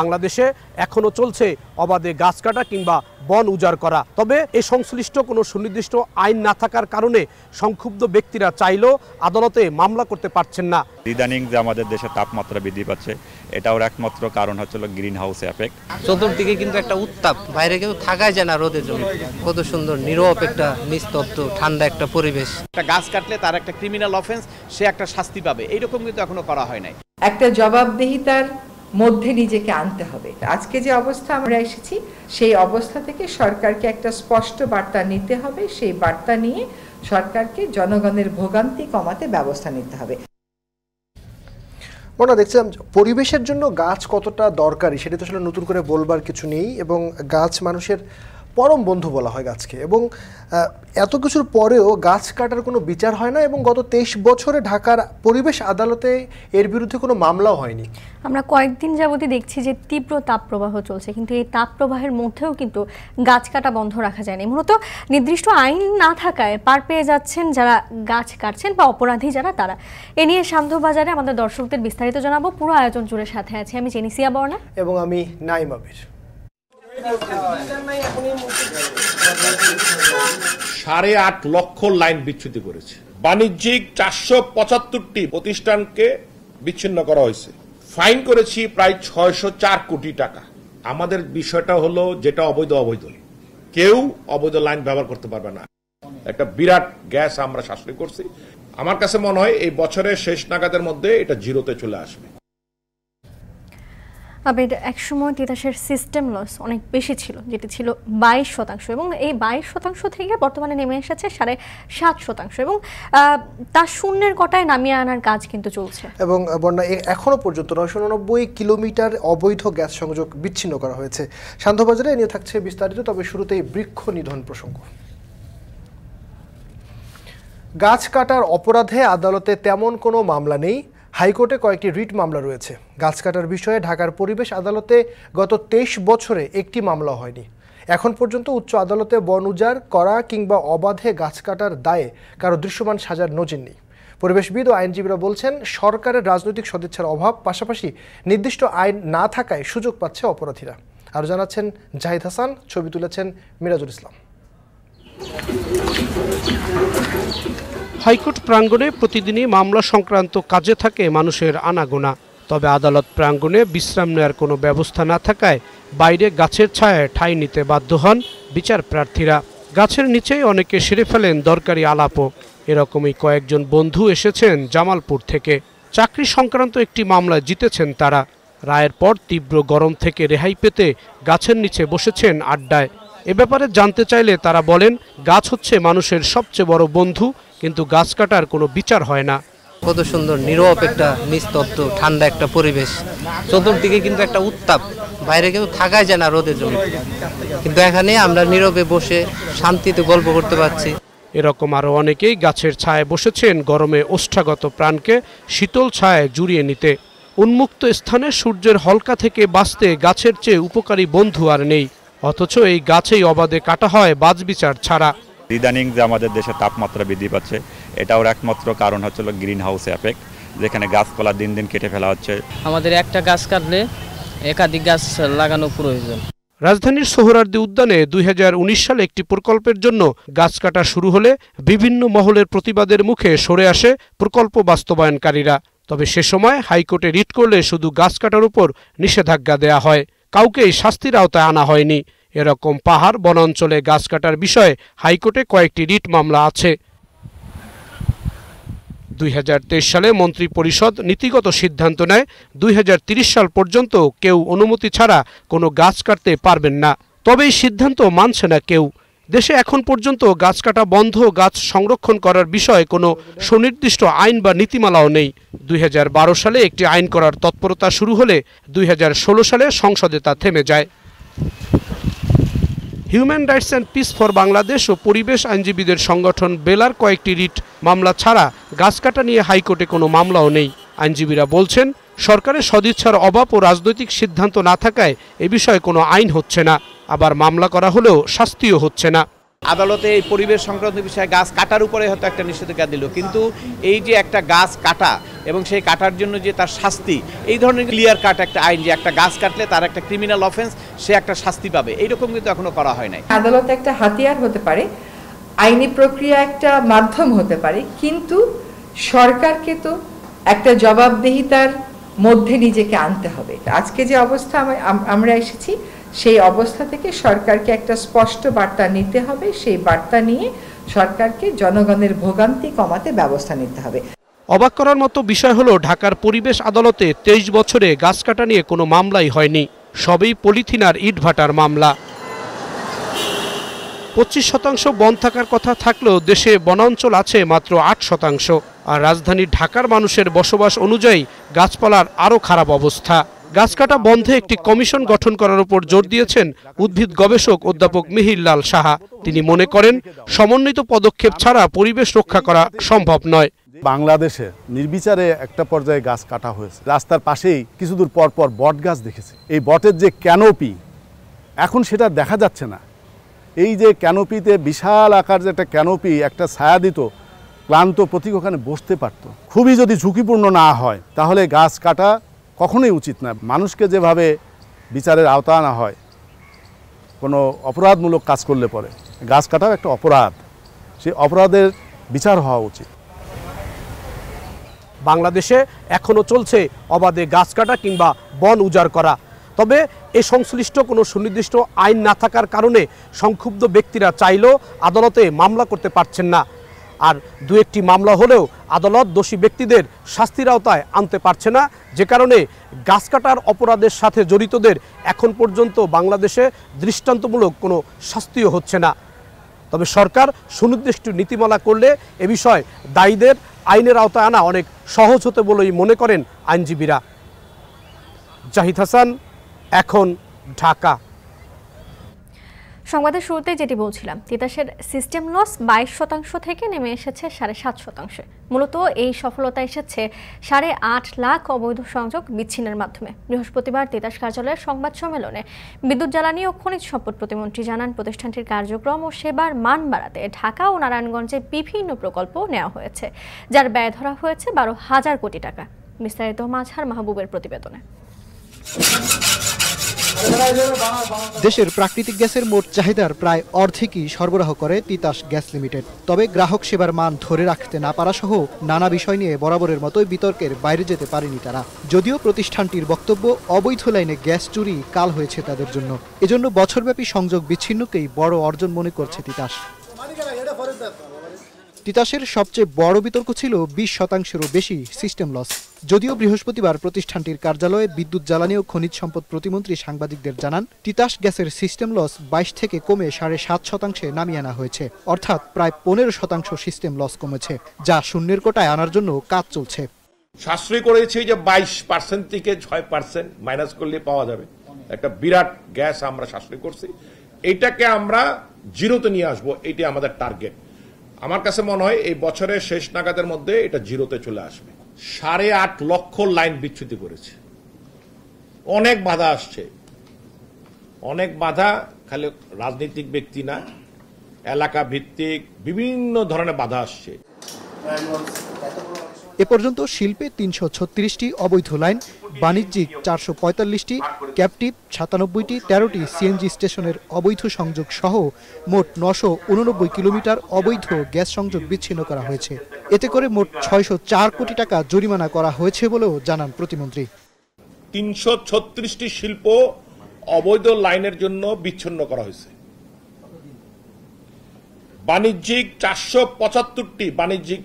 বাংলাদেশে এখনো চলছে অবাধে গাছ কাটা কিংবা বন উজাড় করা। তবে এই সংশ্লিষ্ট কোনো সুনির্দিষ্ট আইন না থাকার কারণে সংক্ষুব্ধ ব্যক্তিরা চাইলেও আদালতে মামলা করতে পারছেন না। ইদানিং যে আমাদের দেশে তাপমাত্রা বৃদ্ধি পাচ্ছে, এটাও একমাত্র কারণ হচ্ছে গ্রিন হাউস এফেক্ট। চতুর্দিকে কিন্তু একটা উত্তাপ, বাইরে কেউ থাকাই যায় না রোদের জন্য। কত সুন্দর নীরব একটা নিস্তব্ধ ঠান্ডা একটা পরিবেশ। একটা গাছ কাটলে তার একটা ক্রিমিনাল অফেন্স, সে একটা শাস্তি পাবে, এইরকম কিন্তু এখনো করা হয় নাই। একটা জবাবদিহিতার মধ্যে নিজেকে আনতে হবে। আজকে যে অবস্থা আমরা এসেছি, সেই অবস্থা থেকে সরকারকে একটা স্পষ্ট বার্তা নিতে হবে। সেই বার্তা নিয়ে সরকারকে জনগণের ভোগান্তি কমাতে ব্যবস্থা নিতে হবে। আমরা দেখছিলাম পরিবেশের জন্য গাছ কতটা দরকারি সেটা তো আসলে নতুন করে বলবার কিছু নেই, এবং গাছ মানুষের পরম বন্ধু বলা হয় গাছকে। এবং এত কিছুর পরেও গাছ কাটার কোনো বিচার হয় না, এবং গত 23 বছরে ঢাকার পরিবেশ আদালতে এর বিরুদ্ধে কোনো মামলাও হয়নি। আমরা কয়েকদিন যাবতই দেখছি যে তীব্র তাপপ্রবাহ চলছে, কিন্তু এই তাপপ্রবাহের মধ্যেও কিন্তু গাছ কাটা বন্ধ রাখা যায়নি। মূলত নির্দিষ্ট আইন না থাকায় পার পেয়ে যাচ্ছেন যারা গাছ কাটছেন বা অপরাধী যারা, তারা। এ নিয়ে সান্ধ্যবাজারে আমাদের দর্শকদের বিস্তারিত জানাবো। পুরো আয়োজন জুড়ে সাথে আছি আমি জেনিসিয়া বর্ণা এবং আমি নাইম আবির। 8.5 লক্ষ লাইন বিচ্যুতি করেছে। বাণিজ্যিক 475টি প্রতিষ্ঠানকে বিচ্ছিন্ন করা হয়েছে। ফাইন করেছি প্রায় 604 কোটি টাকা। আমাদের বিষয়টা হলো যেটা অবৈধ অবৈধ, কেউ অবৈধ লাইন ব্যবহার করতে পারবে না। একটা বিরাট গ্যাস আমরা সাশ্রয় করছি। আমার কাছে মনে হয় এই বছরের শেষ নাগাদের মধ্যে এটা জিরোতে চলে আসবে। আবেদ, একসময় তিতাসের সিস্টেম লস অনেক বেশি ছিল, যেটি ছিল 22%, এবং এই 22% থেকে বর্তমানে নেমে এসেছে 7.5%, এবং তা শূন্যের কোটায় নামিয়ে আনার কাজ কিন্তু চলছে। এবং বন্যা এখনো পর্যন্ত 999 কিলোমিটার অবৈধ গ্যাস সংযোগ বিচ্ছিন্ন করা হয়েছে। সান্ধ্যবাজারে এ নিয়ে থাকছে বিস্তারিত, তবে শুরুতেই বৃক্ষ নিধন প্রসঙ্গ। গাছ কাটার অপরাধে আদালতে তেমন কোনো মামলা নেই। হাইকোর্টে কয়েকটি রিট মামলা রয়েছে। গাছ কাটার বিষয়ে ঢাকার পরিবেশ আদালতে গত 23 বছরে একটি মামলা হয়নি। এখন পর্যন্ত উচ্চ আদালতে বন উজাড় করা কিংবা অবাধে গাছ কাটার দায়ে কারো দৃশ্যমান সাজার নজির নেই। পরিবেশবিদ ও আইনজীবীরা বলছেন, সরকারের রাজনৈতিক সদিচ্ছার অভাব, পাশাপাশি নির্দিষ্ট আইন না থাকায় সুযোগ পাচ্ছে অপরাধীরা। আরও জানাচ্ছেন জাহিদ হাসান, ছবি তুলেছেন মিরাজুল ইসলাম। হাইকোর্ট প্রাঙ্গণে প্রতিদিনই মামলা সংক্রান্ত কাজে থাকে মানুষের আনাগোনা। তবে আদালত প্রাঙ্গণে বিশ্রাম নেওয়ার কোনো ব্যবস্থা না থাকায় বাইরে গাছের ছায়ায় ঠাঁই নিতে বাধ্য হন বিচার প্রার্থীরা। গাছের নিচেই অনেকে সেরে ফেলেন দরকারি আলাপও। এরকমই কয়েকজন বন্ধু এসেছেন জামালপুর থেকে। চাকরি সংক্রান্ত একটি মামলায় জিতেছেন তারা। রায়ের পর তীব্র গরম থেকে রেহাই পেতে গাছের নিচে বসেছেন আড্ডায়। এ ব্যাপারে জানতে চাইলে তারা বলেন, গাছ হচ্ছে মানুষের সবচেয়ে বড় বন্ধু, কিন্তু গাছ কাটার কোনো বিচার হয় না। কত সুন্দর নীরব একটা নিস্তব্ধ ঠান্ডা একটা পরিবেশ। চতুর্দিকে কিন্তু একটা উত্তাপ, বাইরে কেউ থাকাই যায় না রোদের জন্য। কিন্তু এখানে আমরা নীরবে বসে শান্তিতে গল্প করতে পারছি। এরকম আরও অনেকেই গাছের ছায়ায় বসেছেন গরমে ওষ্ঠাগত প্রাণকে শীতল ছায়ায় জুড়িয়ে নিতে। উন্মুক্ত স্থানে সূর্যের হলকা থেকে বাঁচতে গাছের চেয়ে উপকারী বন্ধু আর নেই, অথচ এই গাছেই অবাধে কাটা হয় বাজবিচার ছাড়া। ইদানিং যে আমাদের দেশে তাপমাত্রা বৃদ্ধি পাচ্ছে, এটাও একমাত্র কারণ হচ্ছে গ্রিন হাউস এফেক্ট, যেখানে গাছপালা দিন দিন কেটে ফেলা হচ্ছে। আমাদের একটা গাছ কাটলে একাধিক গাছ লাগানো প্রয়োজন। রাজধানীর সোহরাওয়ার্দী উদ্যানে 2019 সালে একটি প্রকল্পের জন্য গাছ কাটা শুরু হলে বিভিন্ন মহলের প্রতিবাদের মুখে সরে আসে প্রকল্প বাস্তবায়নকারীরা। তবে সে সময় হাইকোর্টে রিট করলে শুধু গাছ কাটার উপর নিষেধাজ্ঞা দেয়া হয়, কাউকেই শাস্তির আওতায় আনা হয়নি। এরকম পাহাড় বনাঞ্চলে গাছ কাটার বিষয়ে হাইকোর্টে কয়েকটি রিট মামলা আছে। 2023 সালে মন্ত্রী পরিষদ নীতিগত সিদ্ধান্ত নেয় 2030 সাল পর্যন্ত কেউ অনুমতি ছাড়া কোনো গাছ কাটতে পারবেন না। তবে এই সিদ্ধান্ত মানছে না কেউ। দেশে এখন পর্যন্ত গাছ কাটা বন্ধ, গাছ সংরক্ষণ করার বিষয়ে কোনো সুনির্দিষ্ট আইন বা নীতিমালাও নেই। 2012 সালে একটি আইন করার তৎপরতা শুরু হলে 2016 সালে সংসদে তা থেমে যায়। Human rights and peace for Bangladesh ও পরিবেশ আইনজীবীদের সংগঠন বেলার কয়েকটি রিট মামলা ছাড়া গাছ কাটা নিয়ে হাইকোর্টে কোনো মামলাও নেই। আইনজীবীরা বলছেন, সরকারের সদিচ্ছার অভাব ও রাজনৈতিক সিদ্ধান্ত না থাকায় এ বিষয়ে কোনো আইন হচ্ছে না, আবার মামলা করা হলেও শাস্তিও হচ্ছে না। আদালতে এই পরিবেশ সংক্রান্ত বিষয়ে গাছ কাটার উপরে হয়তো একটা নিষেধাজ্ঞা দিল, কিন্তু এই যে একটা গাছ কাটা এবং সেই কাটার জন্য যে তার শাস্তি, এই ধরনের ক্লিয়ার কাট একটা আইন যে একটা গাছ কাটলে তার একটা ক্রিমিনাল অফেন্স, সে একটা শাস্তি পাবে, এইরকম কিন্তু এখনো করা হয় নাই। আদালত একটা হাতিয়ার হতে পারে, আইনি প্রক্রিয়া একটা মাধ্যম হতে পারে, কিন্তু সরকারকে তো একটা জবাবদিহিতার মধ্যে নিজেকে আনতে হবে। আজকে যে অবস্থা আমরা এসেছি, সেই অবস্থা থেকে সরকারকে একটা স্পষ্ট বার্তা নিতে হবে, সেই বার্তা নিয়ে সরকারকে জনগণের ভোগান্তি কমাতে ব্যবস্থা নিতে হবে। অবাক করার মতো বিষয় হলো, ঢাকার পরিবেশ আদালতে 23 বছরে গাছ কাটা নিয়ে কোনো মামলাই হয়নি, সবই পলিথিন আর ইটভাটার মামলা। 25% বন থাকার কথা থাকলেও দেশে বনাঞ্চল আছে মাত্র 8%, আর রাজধানী ঢাকার মানুষের বসবাস অনুযায়ী গাছপালার আরও খারাপ অবস্থা। গাছ কাটা বন্ধে একটি কমিশন গঠন করার উপর জোর দিয়েছেন উদ্ভিদ গবেষক অধ্যাপক মিহিরলাল সাহা। তিনি মনে করেন, সমন্বিত পদক্ষেপ ছাড়া পরিবেশ রক্ষা করা সম্ভব নয়। বাংলাদেশে নির্বিচারে একটা পর্যায়ে গাছ কাটা হয়েছে। রাস্তার পাশেই কিছু দূর পর পর বট গাছ দেখেছি। এই বটের যে ক্যানোপি, এখন সেটা দেখা যাচ্ছে না। এই যে ক্যানোপিতে বিশাল আকার যে একটা ক্যানোপি, একটা ছায়া দিত, ক্লান্ত প্রতীক ওখানে বসতে পারত। খুবই যদি ঝুঁকিপূর্ণ না হয় তাহলে গাছ কাটা কখনোই উচিত না। মানুষকে যেভাবে বিচারের আওতা আনা হয় কোনো অপরাধমূলক কাজ করলে পরে, গাছ কাটাও একটা অপরাধ, সেই অপরাধের বিচার হওয়া উচিত। বাংলাদেশে এখনও চলছে অবাধে গাছ কাটা কিংবা বন উজাড় করা। তবে এ সংশ্লিষ্ট কোনো সুনির্দিষ্ট আইন না থাকার কারণে সংক্ষুব্ধ ব্যক্তিরা চাইলেও আদালতে মামলা করতে পারছেন না। আর দু একটি মামলা হলেও আদালত দোষী ব্যক্তিদের শাস্তির আওতায় আনতে পারছে না, যে কারণে গাছ কাটার অপরাধের সাথে জড়িতদের এখন পর্যন্ত বাংলাদেশে দৃষ্টান্তমূলক কোনো শাস্তিও হচ্ছে না। তবে সরকার সুনির্দিষ্ট নীতিমালা করলে এ বিষয়ে দায়ীদের আইনের আওতায় আনা অনেক সহজ হতে বলেই মনে করেন আইনজীবীরা। জাহিদ হাসান, এখন, ঢাকা। সংবাদের শুরুতে যেটি বলছিলাম, তিতাসের সিস্টেম লস 22% থেকে নেমে এসেছে 7.5%। মূলত এই সফলতা এসেছে 8.5 লাখ অবৈধ সংযোগ বিচ্ছিন্নের মাধ্যমে। বৃহস্পতিবার তিতাস কার্যালয়ের সংবাদ সম্মেলনে বিদ্যুৎ জ্বালানি ও খনিজ সম্পদ প্রতিমন্ত্রী জানান, প্রতিষ্ঠানটির কার্যক্রম ও সেবার মান বাড়াতে ঢাকা ও নারায়ণগঞ্জে বিভিন্ন প্রকল্প নেওয়া হয়েছে, যার ব্যয় ধরা হয়েছে 12,000 কোটি টাকা। বিস্তারিত মাজহার মাহবুবের প্রতিবেদনে। দেশের প্রাকৃতিক গ্যাসের মোট চাহিদার প্রায় অর্ধেকই সরবরাহ করে তিতাস গ্যাস লিমিটেড। তবে গ্রাহক সেবার মান ধরে রাখতে না পারা সহ নানা বিষয় নিয়ে বরাবরের মতোই বিতর্কের বাইরে যেতে পারেনি তারা। যদিও প্রতিষ্ঠানটির বক্তব্য, অবৈধ লাইনে গ্যাস চুরি কাল হয়েছে তাদের জন্য। এজন্য বছরব্যাপী সংযোগ বিচ্ছিন্নকেই বড় অর্জন মনে করছে তিতাস। তিতাসের সবচেয়ে বড় বিতর্ক ছিল 20%-এরও বেশি সিস্টেম লস। যদিও বৃহস্পতিবার প্রতিষ্ঠানটির কার্যালয়ে বিদ্যুৎ জ্বালানি ও খনিজ সম্পদ প্রতিমন্ত্রী সাংবাদিকদের জানান, তিতাস গ্যাসের সিস্টেম লস 22 থেকে কমে 7.5% নামিয়ে আনা হয়েছে, অর্থাৎ প্রায় 15% সিস্টেম লস কমেছে, যা শূন্যের কোটায় আনার জন্য কাজ চলছে। সাশ্রয় করেছি যে 22% থেকে 6% মাইনাস করলে পাওয়া যাবে একটা বিরাট গ্যাস আমরা সাশ্রয় করছি। এইটাকে আমরা জিরোতে নিয়ে আসবো, এইটা আমাদের টার্গেট। আমার কাছে মনে হয় এই বছরের শেষ নাগাদের মধ্যে এটা জিরোতে চলে আসবে। 8.5 লক্ষ লাইন বিচ্যুতি করেছে। অনেক বাধা আসছে, অনেক বাধা, খালি রাজনৈতিক ব্যক্তি না, এলাকা ভিত্তিক বিভিন্ন ধরনের বাধা আসছে। এ পর্যন্ত শিল্পে 336টি অবৈধ লাইন, বাণিজ্যিক 445টি, ক্যাপটিভ 97টি, 13টি সিএনজি স্টেশনের অবৈধ সংযোগ সহ মোট 989 কিলোমিটার অবৈধ গ্যাস সংযোগ বিচ্ছিন্ন করা হয়েছে। এতে করে মোট 604 কোটি টাকা জরিমানা করা হয়েছে বলেও জানান প্রতিমন্ত্রী। 336টি শিল্প অবৈধ লাইনের জন্য বিচ্ছিন্ন করা হয়েছে। বাণিজ্যিক 475টি বাণিজ্যিক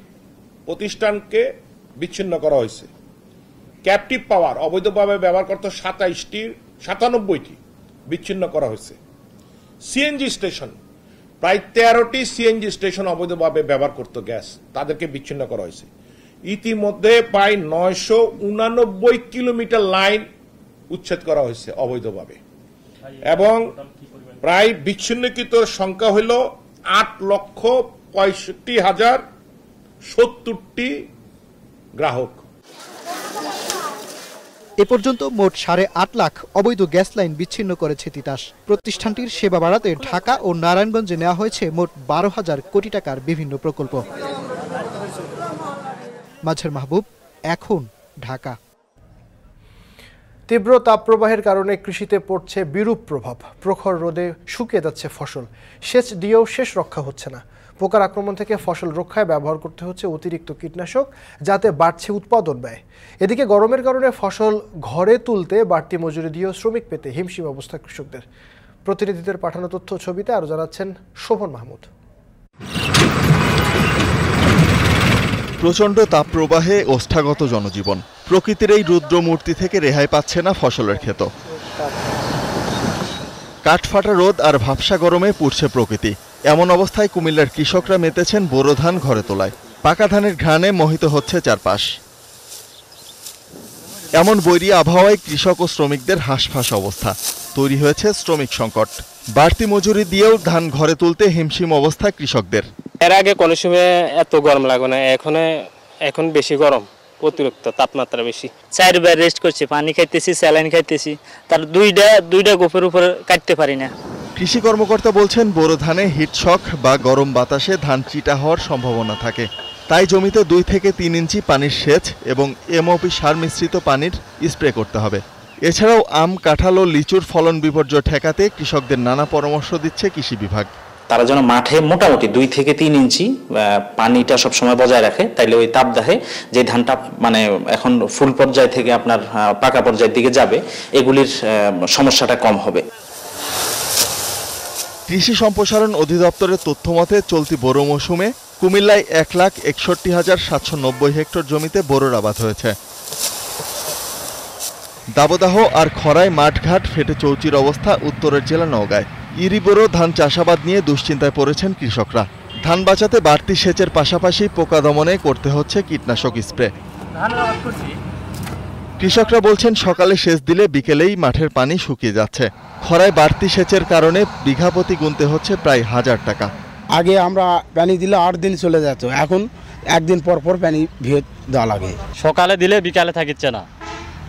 প্রতিষ্ঠানকে বিচ্ছিন্ন করা হয়েছে। ক্যাপটিভ পাওয়ার অবৈধভাবে ব্যবহার করত 97টি বিচ্ছিন্ন করা হয়েছে। সিএনজি স্টেশন প্রায় 13টি সিএনজি স্টেশন অবৈধভাবে ব্যবহার করত গ্যাস, তাদেরকে বিচ্ছিন্ন করা হয়েছে। ইতিমধ্যে প্রায় 989 কিলোমিটার লাইন উচ্ছেদ করা হয়েছে অবৈধভাবে, এবং প্রায় বিচ্ছিন্নকৃত সংখ্যা হল 8,65,070টি গ্রাহক। এ পর্যন্ত মোট 8.5 লাখ অবৈধ গ্যাস লাইন বিচ্ছিন্ন করেছে তিতাস। প্রতিষ্ঠানটির সেবা বাড়াতে ঢাকা ও নারায়ণগঞ্জে নেওয়া হয়েছে মোট 12,000 কোটি টাকার বিভিন্ন প্রকল্প। মাঝার মাহবুব, এখন, ঢাকা। তীব্র তাপপ্রবাহের কারণে কৃষিতে পড়ছে বিরূপ প্রভাব। প্রখর রোদে শুকিয়ে যাচ্ছে ফসল, সেচ দিয়েও শেষ রক্ষা হচ্ছে না। পোকার আক্রমণ থেকে ফসল রক্ষায় ব্যবহার করতে হচ্ছে অতিরিক্ত কীটনাশক, যাতে বাড়ছে উৎপাদন ব্যয়। এদিকে গরমের কারণে ফসল ঘরে তুলতে বাড়তি মজুরি দিয়েও শ্রমিক পেতে হিমশিম অবস্থা কৃষকদের। প্রতিনিধিদের পাঠানো তথ্য ছবিতে আরও জানাচ্ছেন শোভন মাহমুদ। প্রচণ্ড তাপপ্রবাহে ওষ্ঠাগত জনজীবন। প্রকৃতির এই রুদ্রমূর্তি থেকে রেহাই পাচ্ছে না ফসলের ক্ষেত। কাঠফাটা রোদ আর ভাবসা গরমে পুড়ছে প্রকৃতি। এমন অবস্থায় কুমিল্লার কৃষকরা মেতেছেন বোরো ধান ঘরে তোলায়। পাকা ধানের ঘ্রাণে মোহিত হচ্ছে চারপাশ। এমন বৈরী আবহাওয়ায় কৃষক ও শ্রমিকদের হাঁসফাঁস অবস্থা। তৈরি হয়েছে শ্রমিক সংকট। বাড়তি মজুরি দিয়েও ধান ঘরে তুলতে হিমশিম অবস্থা কৃষকদের। এর আগে কোনো সময় এত গরম লাগে না, এখন বেশি গরম, অতিরিক্ত তাপমাত্রা বেশি। 4 বার রেস্ট করছি, পানি খাইতেছি, স্যালাইন খাইতেছি, তার দুইটা গোপের উপর কাটতে পারি না। কৃষি কর্মকর্তা বলছেন বোরো ধানে হিটশক বা গরম বাতাসে ধান চিটা হওয়ার সম্ভাবনা থাকে। তাই জমিতে 2 থেকে 3 ইঞ্চি পানির সেচ এবং এমওপি সার মিশ্রিত পানির স্প্রে করতে হবে। এছাড়াও আম, কাঁঠাল ও লিচুর ফলন বিপর্যয় ঠেকাতে কৃষকদের নানা পরামর্শ দিচ্ছে কৃষি বিভাগ। তারা যেন মাঠে মোটামুটি 2 থেকে 3 ইঞ্চি পানিটা সবসময় বজায় রাখে, তাইলে ওই তাপদাহে যে ধানটা মানে এখন ফুল পর্যায় থেকে আপনার পাকা পর্যায়ের দিকে যাবে, এগুলির সমস্যাটা কম হবে। কৃষি সম্প্রসারণ অধিদপ্তরের তথ্য মতে চলতি বোরো মৌসুমে কুমিল্লায় 1,61,790 হেক্টর জমিতে বোরোর আবাদ হয়েছে। দাবদাহ আর খরায় মাঠঘাট ফেটে চৌচির অবস্থা উত্তরের জেলা নওগাঁয়। ইরি বোরো ধান চাষাবাদ নিয়ে দুশ্চিন্তায় পড়েছেন কৃষকরা। ধান বাঁচাতে বাড়তি সেচের পাশাপাশি পোকা দমনে করতে হচ্ছে কীটনাশক স্প্রে। কৃষকরা বলছেন সকালে সেচ দিলে বিকেলেই মাঠের পানি শুকিয়ে যাচ্ছে। খরায় বাড়তি সেচের কারণে বিঘা প্রতি গুনতে হচ্ছে প্রায় 1000 টাকা। আগে আমরা পানি দিলে 8 দিন চলে যেত, এখন 1 দিন পর পর পানি ভিড় দেওয়া লাগে। সকালে দিলে বিকালে থাকিচ্ছে না,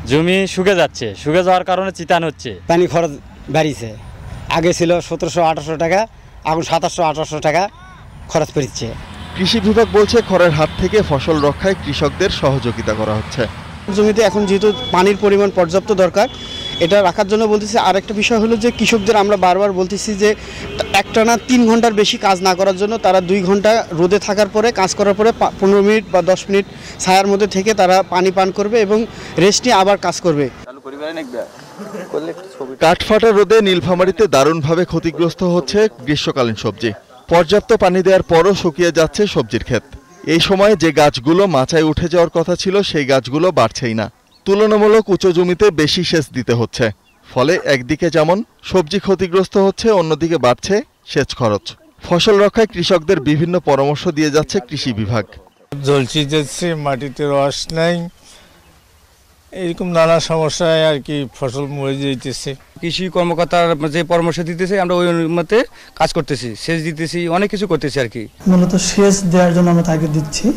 জমি শুকে যাচ্ছে, শুকে যাওয়ার কারণে চিতান হচ্ছে। পানি খরচ বাড়িছে, আগে ছিল 1700-1800 টাকা, এখন 2700-1800 টাকা খরচ পড়ছে। কৃষি বিভাগ বলছে খরার হাত থেকে ফসল রক্ষায় কৃষকদের সহযোগিতা করা হচ্ছে। জমিতে এখন যেহেতু পানির পরিমাণ পর্যাপ্ত দরকার, এটা রাখার জন্য বলতেছি। আর একটা বিষয় হলো যে কৃষকদের আমরা বারবার বলতেছি যে একটানা 3 ঘন্টার বেশি কাজ না করার জন্য তারা 2 ঘন্টা রোদে থাকার পরে, কাজ করার পরে 15 মিনিট বা 10 মিনিট ছায়ার মধ্যে থেকে তারা পানি পান করবে এবং রেস্ট নিয়ে আবার কাজ করবে। কাঠফাটা রোদে নীলফামারীতে দারুণভাবে ক্ষতিগ্রস্ত হচ্ছে গ্রীষ্মকালীন সবজি। পর্যাপ্ত পানি দেওয়ার পরও শুকিয়ে যাচ্ছে সবজির ক্ষেত। এই সময়ে যে গাছগুলো মাচায় উঠে যাওয়ার কথা ছিল সেই গাছগুলো বাড়ছেই না। তুলনামূলক উঁচু জমিতে বেশি সেচ দিতে হচ্ছে। ফলে একদিকে যেমন সবজি ক্ষতিগ্রস্ত হচ্ছে, অন্যদিকে বাড়ছে সেচ খরচ। ফসল রক্ষায় কৃষকদের বিভিন্ন পরামর্শ দিয়ে যাচ্ছে কৃষি বিভাগ। জলছি যাচ্ছে, মাটিতে রস নাই, এরকম নানা সমস্যায় আর কি ফসল মরে যাইতেছে। কৃষি কর্মকর্তার যে পরামর্শ দিতেছে আমরা ওই মতে কাজ করতেছি, সেচ দিতেছি, অনেক কিছু করতেছি আর কি। মূলত সেচ দেওয়ার জন্য আমরা তাকে দিচ্ছি,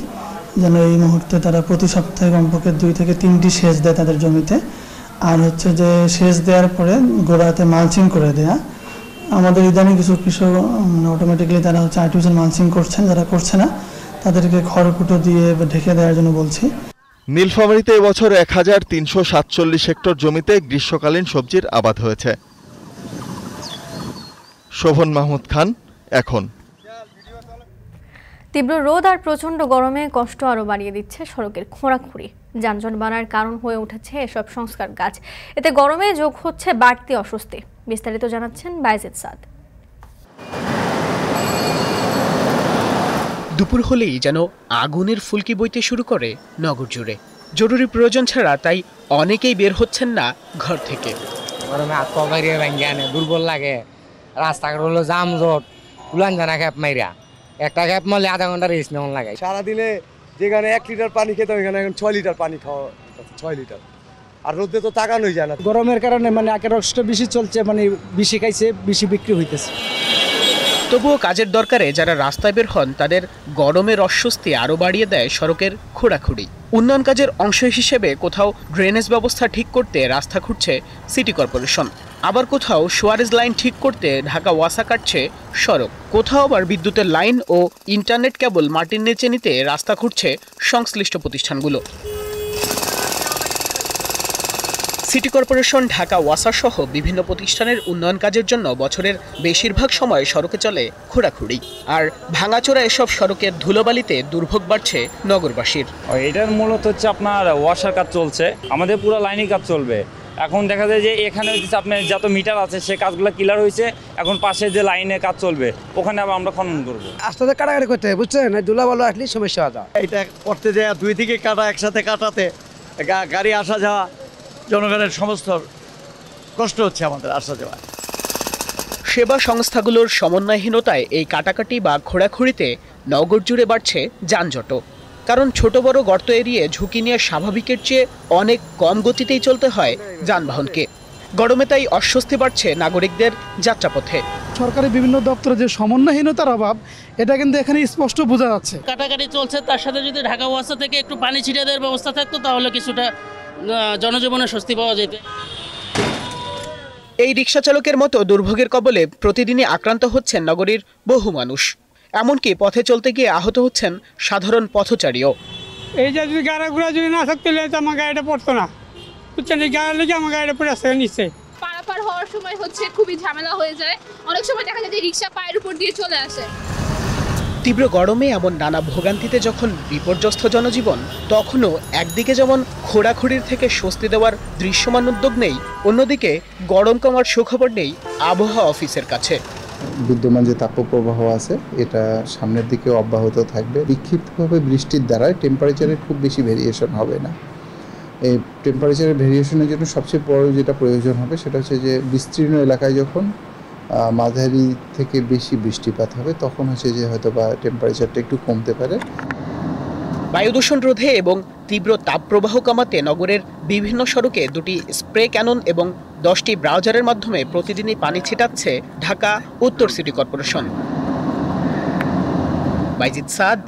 যেন এই মুহূর্তে তারা প্রতি সপ্তাহে কমপক্ষে 2 থেকে 3টি সেচ দেয় তাদের জমিতে। আর হচ্ছে যে সেচ দেওয়ার পরে গোড়াতে মালচিং করে দেয়া। আমাদের ইদানিং কিছু কৃষক অটোমেটিক্যালি তারা হচ্ছে আর্টিফিশিয়াল মালচিং করছেন, যারা করছে না তাদেরকে খড়কুটো দিয়ে ঢেকে দেওয়ার জন্য বলছি। নীলফামারীতে এবছর 1347 হেক্টর জমিতে গ্রীষ্মকালীন সবজির আবাদ হয়েছে। শোভন মাহমুদ খান, এখন। তীব্র রোদ আর প্রচণ্ড গরমে কষ্ট আরও বাড়িয়ে দিচ্ছে সড়কের খোঁড়াখুঁড়ি। যানজট বাড়ার কারণ হয়ে উঠেছে এসব সংস্কার কাজ। এতে গরমে যোগ হচ্ছে বাড়তি অস্বস্তি। বিস্তারিত জানাচ্ছেন বাইজিদ সাদ। দুপুর হলেই যেন আগুনের ফুলকি বইতে শুরু করে নগর জুড়ে। জরুরি প্রয়োজন ছাড়া তাই অনেকেই বের হচ্ছেন না ঘর থেকে। গরমে হাত পা মারিয়ে ভাঙ্গি আনে, দুর্বল লাগে। রাস্তাঘাট হলো জামজট, উলান জানা ক্যাপ মাইরা, একটা ক্যাপ মারলে আধা ঘন্টা রেস্ট নেওয়া লাগে। সারাদিনে যেখানে 1 লিটার পানি খেতে ওইখানে এখন 6 লিটার পানি খাওয়া, 6 লিটার। আর রোদে তো তাকানোই যায় না। গরমের কারণে মানে আখের রসটা বেশি চলছে, মানে বেশি খাইছে, বেশি বিক্রি হইতেছে। তবুও কাজের দরকারে যারা রাস্তায় বের হন তাদের গরমের অস্বস্তি আরও বাড়িয়ে দেয় সড়কের খোঁড়াখুঁড়ি। উন্নয়ন কাজের অংশ হিসেবে কোথাও ড্রেনেজ ব্যবস্থা ঠিক করতে রাস্তা খুঁড়ছে সিটি কর্পোরেশন, আবার কোথাও সুয়ারেজ লাইন ঠিক করতে ঢাকা ওয়াসা কাটছে সড়ক, কোথাও আবার বিদ্যুতের লাইন ও ইন্টারনেট কেবল মাটির নিচে নিতে রাস্তা খুঁড়ছে সংশ্লিষ্ট প্রতিষ্ঠানগুলো। সিটি কর্পোরেশন, ঢাকা ওয়াসা সহ বিভিন্ন প্রতিষ্ঠানের উন্নয়ন কাজের জন্য বছরের বেশিরভাগ সময় সড়কে চলে খোঁড়াখুড়ি, আর ভাঙাচোরা এসব সড়কের ধুলোবালিতে দুর্ভোগ বাড়ছে নগরবাসীর। এটার মূলত হচ্ছে আপনার ওয়াসার কাজ চলছে, আমাদের পুরো লাইনই কাজ চলবে। এখন দেখা যায় যে এখানে হচ্ছে আপনার যত মিটার আছে সে কাজগুলো ক্লিয়ার হয়েছে, এখন পাশে যে লাইনে কাজ চলবে ওখানে আবার আমরা খনন করবো। আস্তে কাটাকাটি করতে হবে, বুঝছেন, ধুলাবালু আসলে সমস্যা হয়। এটা করতে যায় 2 থেকে কাটা একসাথে কাটাতে গাড়ি আসা যাওয়া, জনগণের সমস্ত কষ্ট হচ্ছে আমাদের আসা যাওয়া। সেবা সংস্থাগুলোর সমন্বয়হীনতায় এই কাটাকাটি বা খোঁড়াখুড়িতে নগর জুড়ে বাড়ছে যানজট। কারণ ছোট বড় গর্ত এড়িয়ে ঝুঁকি নিয়ে স্বাভাবিকের চেয়ে অনেক কম গতিতেই চলতে হয় যানবাহনকে। গরমে তাই অস্বস্তি বাড়ছে নাগরিকদের যাত্রাপথে। সরকারি বিভিন্ন দপ্তরে যে সমন্বয়হীনতার অভাব, এটা কিন্তু এখানে স্পষ্ট বোঝা যাচ্ছে। কাটাকাটি চলছে, তার সাথে যদি ঢাকা ওয়াসা থেকে একটু পানি ছিটিয়ে দেওয়ার ব্যবস্থা থাকতো তাহলে কিছুটা জনজীবনে স্বস্তি পাওয়া যেত। এই রিকশা চালকের মতো দুর্ভোগের কবলে প্রতিদিনই আক্রান্ত হচ্ছেন নগরীর বহু মানুষ। এমনকি পথে চলতে গিয়ে আহত হচ্ছেন সাধারণ পথচারীও। এই যে যদি গাড়িগুলো যদি না থাকতো আমার গাড়িটা পড়তো না, বুঝছেন, এই গাড়ি লেগে আমার গাড়িটা পড়ে আসছে নিচে। পারাপার হওয়ার সময় হচ্ছে খুবই ঝামেলা হয়ে যায়, অনেক সময় দেখা যায় যে রিকশা পায়ের উপর দিয়ে চলে আসে। তীব্র গরমে এমন নানা ভোগান্তিতে যখন বিপর্যস্ত জনজীবন, তখনও একদিকে যেমন খোঁড়াখুড়ির থেকে স্বস্তি দেওয়ার দৃশ্যমান উদ্যোগ নেই, অন্যদিকে গরম কমার সুখবর নেই আবহাওয়া অফিসের কাছে। বিদ্যমান যে তাপপ্রবাহ আছে এটা সামনের দিকে অব্যাহত থাকবে। বিক্ষিপ্তভাবে বৃষ্টির দ্বারা টেম্পারেচারের খুব বেশি ভেরিয়েশন হবে না। এই টেম্পারেচারের ভেরিয়েশনের জন্য সবচেয়ে বড় যেটা প্রয়োজন হবে সেটা হচ্ছে যে বিস্তীর্ণ এলাকায় যখন মাঝারি থেকে বেশি বৃষ্টিপাত হবে তখন হচ্ছে যে হয়তো বা টেম্পারেচারটা একটু কমতে পারে। বায়ু দূষণ রোধে এবং তীব্র তাপপ্রবাহ কমাতে নগরের বিভিন্ন সড়কে 2টি স্প্রে ক্যানন এবং 10টি ব্রাউজারের মাধ্যমে প্রতিদিনই পানি ছিটাচ্ছে ঢাকা উত্তর সিটি কর্পোরেশন। বাইজিদ সাদ,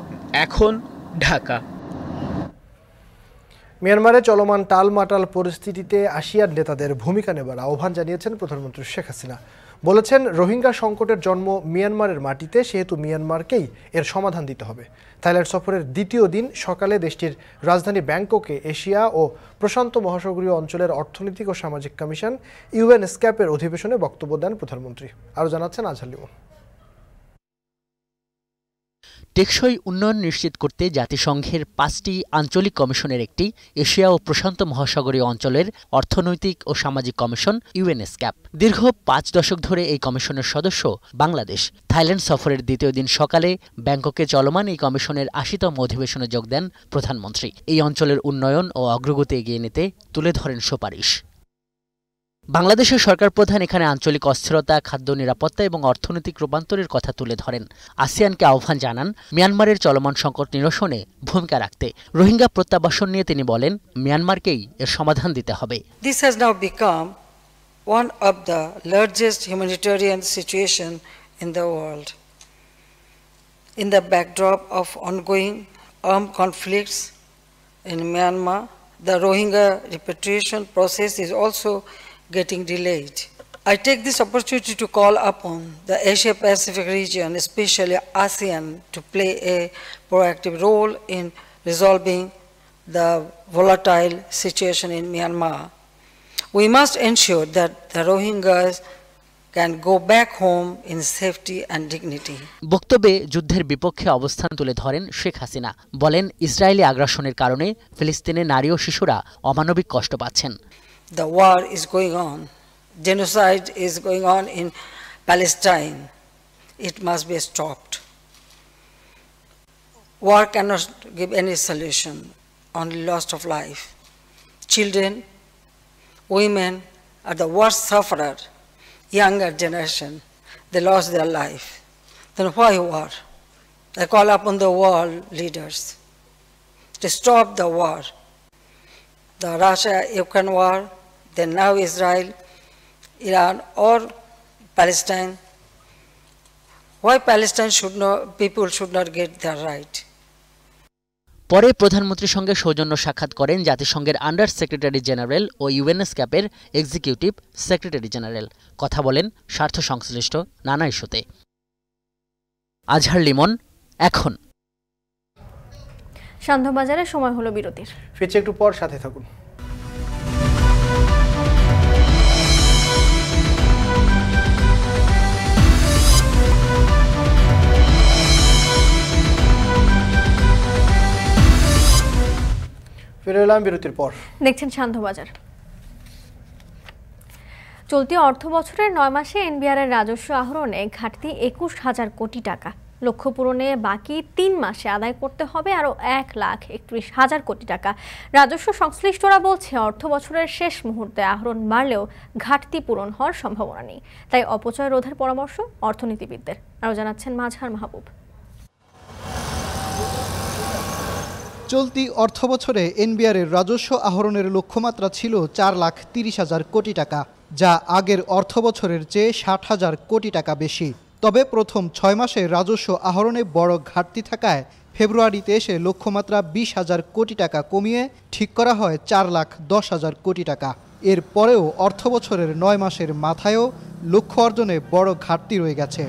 এখন, ঢাকা। মিয়ানমারে চলমান টালমাটাল পরিস্থিতিতে আসিয়ান নেতাদের ভূমিকা নেবার আহ্বান জানিয়েছেন প্রধানমন্ত্রী শেখ হাসিনা। বলেছেন, রোহিঙ্গা সংকটের জন্ম মিয়ানমারের মাটিতে, সেহেতু মিয়ানমারকেই এর সমাধান দিতে হবে। থাইল্যান্ড সফরের দ্বিতীয় দিন সকালে দেশটির রাজধানী ব্যাংককে এশিয়া ও প্রশান্ত মহাসাগরীয় অঞ্চলের অর্থনৈতিক ও সামাজিক কমিশন ইউএনএসক্যাপের অধিবেশনে বক্তব্য দেন প্রধানমন্ত্রী। আরও জানাচ্ছেন আজহার লিমন। টেকসই উন্নয়ন নিশ্চিত করতে জাতিসংঘের 5টি আঞ্চলিক কমিশনের একটি এশিয়া ও প্রশান্ত মহাসাগরীয় অঞ্চলের অর্থনৈতিক ও সামাজিক কমিশন ইউএনএসক্যাপ। দীর্ঘ 5 দশক ধরে এই কমিশনের সদস্য বাংলাদেশ। থাইল্যান্ড সফরের দ্বিতীয় দিন সকালে ব্যাংককে চলমান এই কমিশনের 80তম অধিবেশনে যোগ দেন প্রধানমন্ত্রী। এই অঞ্চলের উন্নয়ন ও অগ্রগতি এগিয়ে নিতে তুলে ধরেন সুপারিশ। বাংলাদেশের সরকার প্রধান এখানে আঞ্চলিক অস্থিরতা, খাদ্য নিরাপত্তা এবং অর্থনৈতিক রূপান্তরের কথা তুলে ধরেন। আসিয়ানকে আহ্বান জানান মিয়ানমারের চলমান সংকট নিরসনে ভূমিকা রাখতে। রোহিঙ্গা প্রত্যাবাসন নিয়ে তিনি বলেন, মিয়ানমারকেই এর সমাধান দিতে হবে। This has now become one of the largest humanitarian situation in the world. In the backdrop of ongoing armed conflicts in Myanmar, the Rohingya repatriation process is also getting delayed. I take this opportunity to call upon the Asia-Pacific region, especially ASEAN, to play a proactive role in resolving the volatile situation in Myanmar. We must ensure that the Rohingyas can go back home in safety and dignity. বক্তব্যে যুদ্ধের বিপক্ষে অবস্থান তুলে ধরেন শেখ হাসিনা। বলেন, Israeli আগ্রাসনের কারণে ফিলিস্তিনে নারী ও শিশুরা অমানবিক কষ্ট পাচ্ছেন। The war is going on. Genocide is going on in Palestine. It must be stopped. War cannot give any solution, only loss of life. Children, women are the worst sufferer. Younger generation, they lost their life. Then why war? I call upon the world leaders to stop the war. The Russia-Ukraine war, then now Israel, Iran or Palestine. Why Palestine people should not get their right? পরে প্রধানমন্ত্রীর সঙ্গে সৌজন্য সাক্ষাৎ করেন জাতিসংঘের under secretary general ও ইউএনএসক্যাপের executive secretary general. কথা বলেন স্বার্থ সংশ্লিষ্ট নানা ইস্যুতে। আজহার লিমন, এখন। সান্ধ্যবাজারে সময় হলো বিরতির। ফিরছে একটু পর, সাথে থাকুন। ফিরে এলাম বিরতির পর। দেখছেন সান্ধ্যবাজার। চলতি অর্থ বছরের 9 মাসে এনবিআরের রাজস্ব আহরণে ঘাটতি 21,000 কোটি টাকা। লক্ষ্য পূরণে বাকি 3 মাসে আদায় করতে হবে আরও 1,31,000 কোটি টাকা। রাজস্ব সংশ্লিষ্টরা বলছে অর্থ বছরের শেষ মুহূর্তে আহরণ বাড়লেও ঘাটতি পূরণ হওয়ার সম্ভাবনা নেই। তাই অপচয় রোধের পরামর্শ অর্থনীতিবিদদের। আরও জানাচ্ছেন মাজহার মাহবুব। চলতি অর্থবছরে এনবিআরের রাজস্ব আহরণের লক্ষ্যমাত্রা ছিল 4,30,000 কোটি টাকা, যা আগের অর্থবছরের চেয়ে 60,000 কোটি টাকা বেশি। তবে প্রথম 6 মাসে রাজস্ব আহরণে বড় ঘাটতি থাকায় ফেব্রুয়ারিতে এসে লক্ষ্যমাত্রা 20,000 কোটি টাকা কমিয়ে ঠিক করা হয় 4,10,000 কোটি টাকা। এর পরেও অর্থবছরের 9 মাসের মাথায়ও লক্ষ্য অর্জনে বড় ঘাটতি রয়ে গেছে।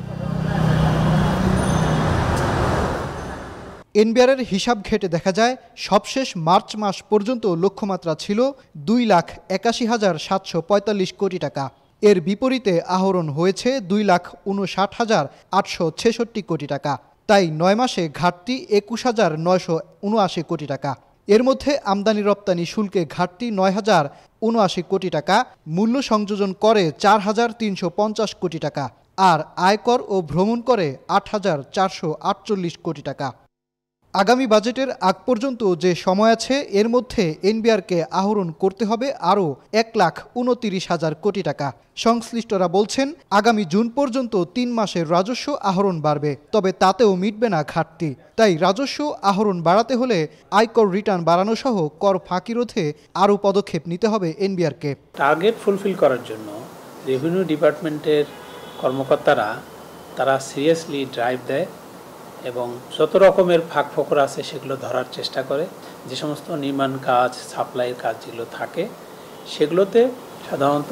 এনবিআরের হিসাব ঘেঁটে দেখা যায় সবশেষ মার্চ মাস পর্যন্ত লক্ষ্যমাত্রা ছিল 2,81,745 কোটি টাকা। এর বিপরীতে আহরণ হয়েছে 2,59,866 কোটি টাকা। তাই 9 মাসে ঘাটতি 21,979 কোটি টাকা। এর মধ্যে আমদানি রপ্তানি শুল্কে ঘাটতি 9,079 কোটি টাকা, মূল্য সংযোজন করে 4,350 কোটি টাকা, আর আয়কর ও ভ্রমণ করে 8,448 কোটি টাকা। আগামী বাজেটের আগ পর্যন্ত যে সময় আছে এর মধ্যে এনবিআরকে আহরণ করতে হবে আরও 1,29,000 কোটি টাকা। সংশ্লিষ্টরা বলছেন আগামী জুন পর্যন্ত 3 মাসের রাজস্ব আহরণ বাড়বে, তবে তাতেও মিটবে না ঘাটতি। তাই রাজস্ব আহরণ বাড়াতে হলে আয়কর রিটার্ন বাড়ানো সহ কর ফাঁকি রোধে আরও পদক্ষেপ নিতে হবে এনবিআরকে। টার্গেট ফুলফিল করার জন্য রেভিনিউ ডিপার্টমেন্টের কর্মকর্তারা তারা সিরিয়াসলি ড্রাইভ দেয় এবং যত রকমের ফাঁক ফোকর আছে সেগুলো ধরার চেষ্টা করে। যে সমস্ত নির্মাণ কাজ, সাপ্লাইয়ের কাজ যেগুলো থাকে সেগুলোতে সাধারণত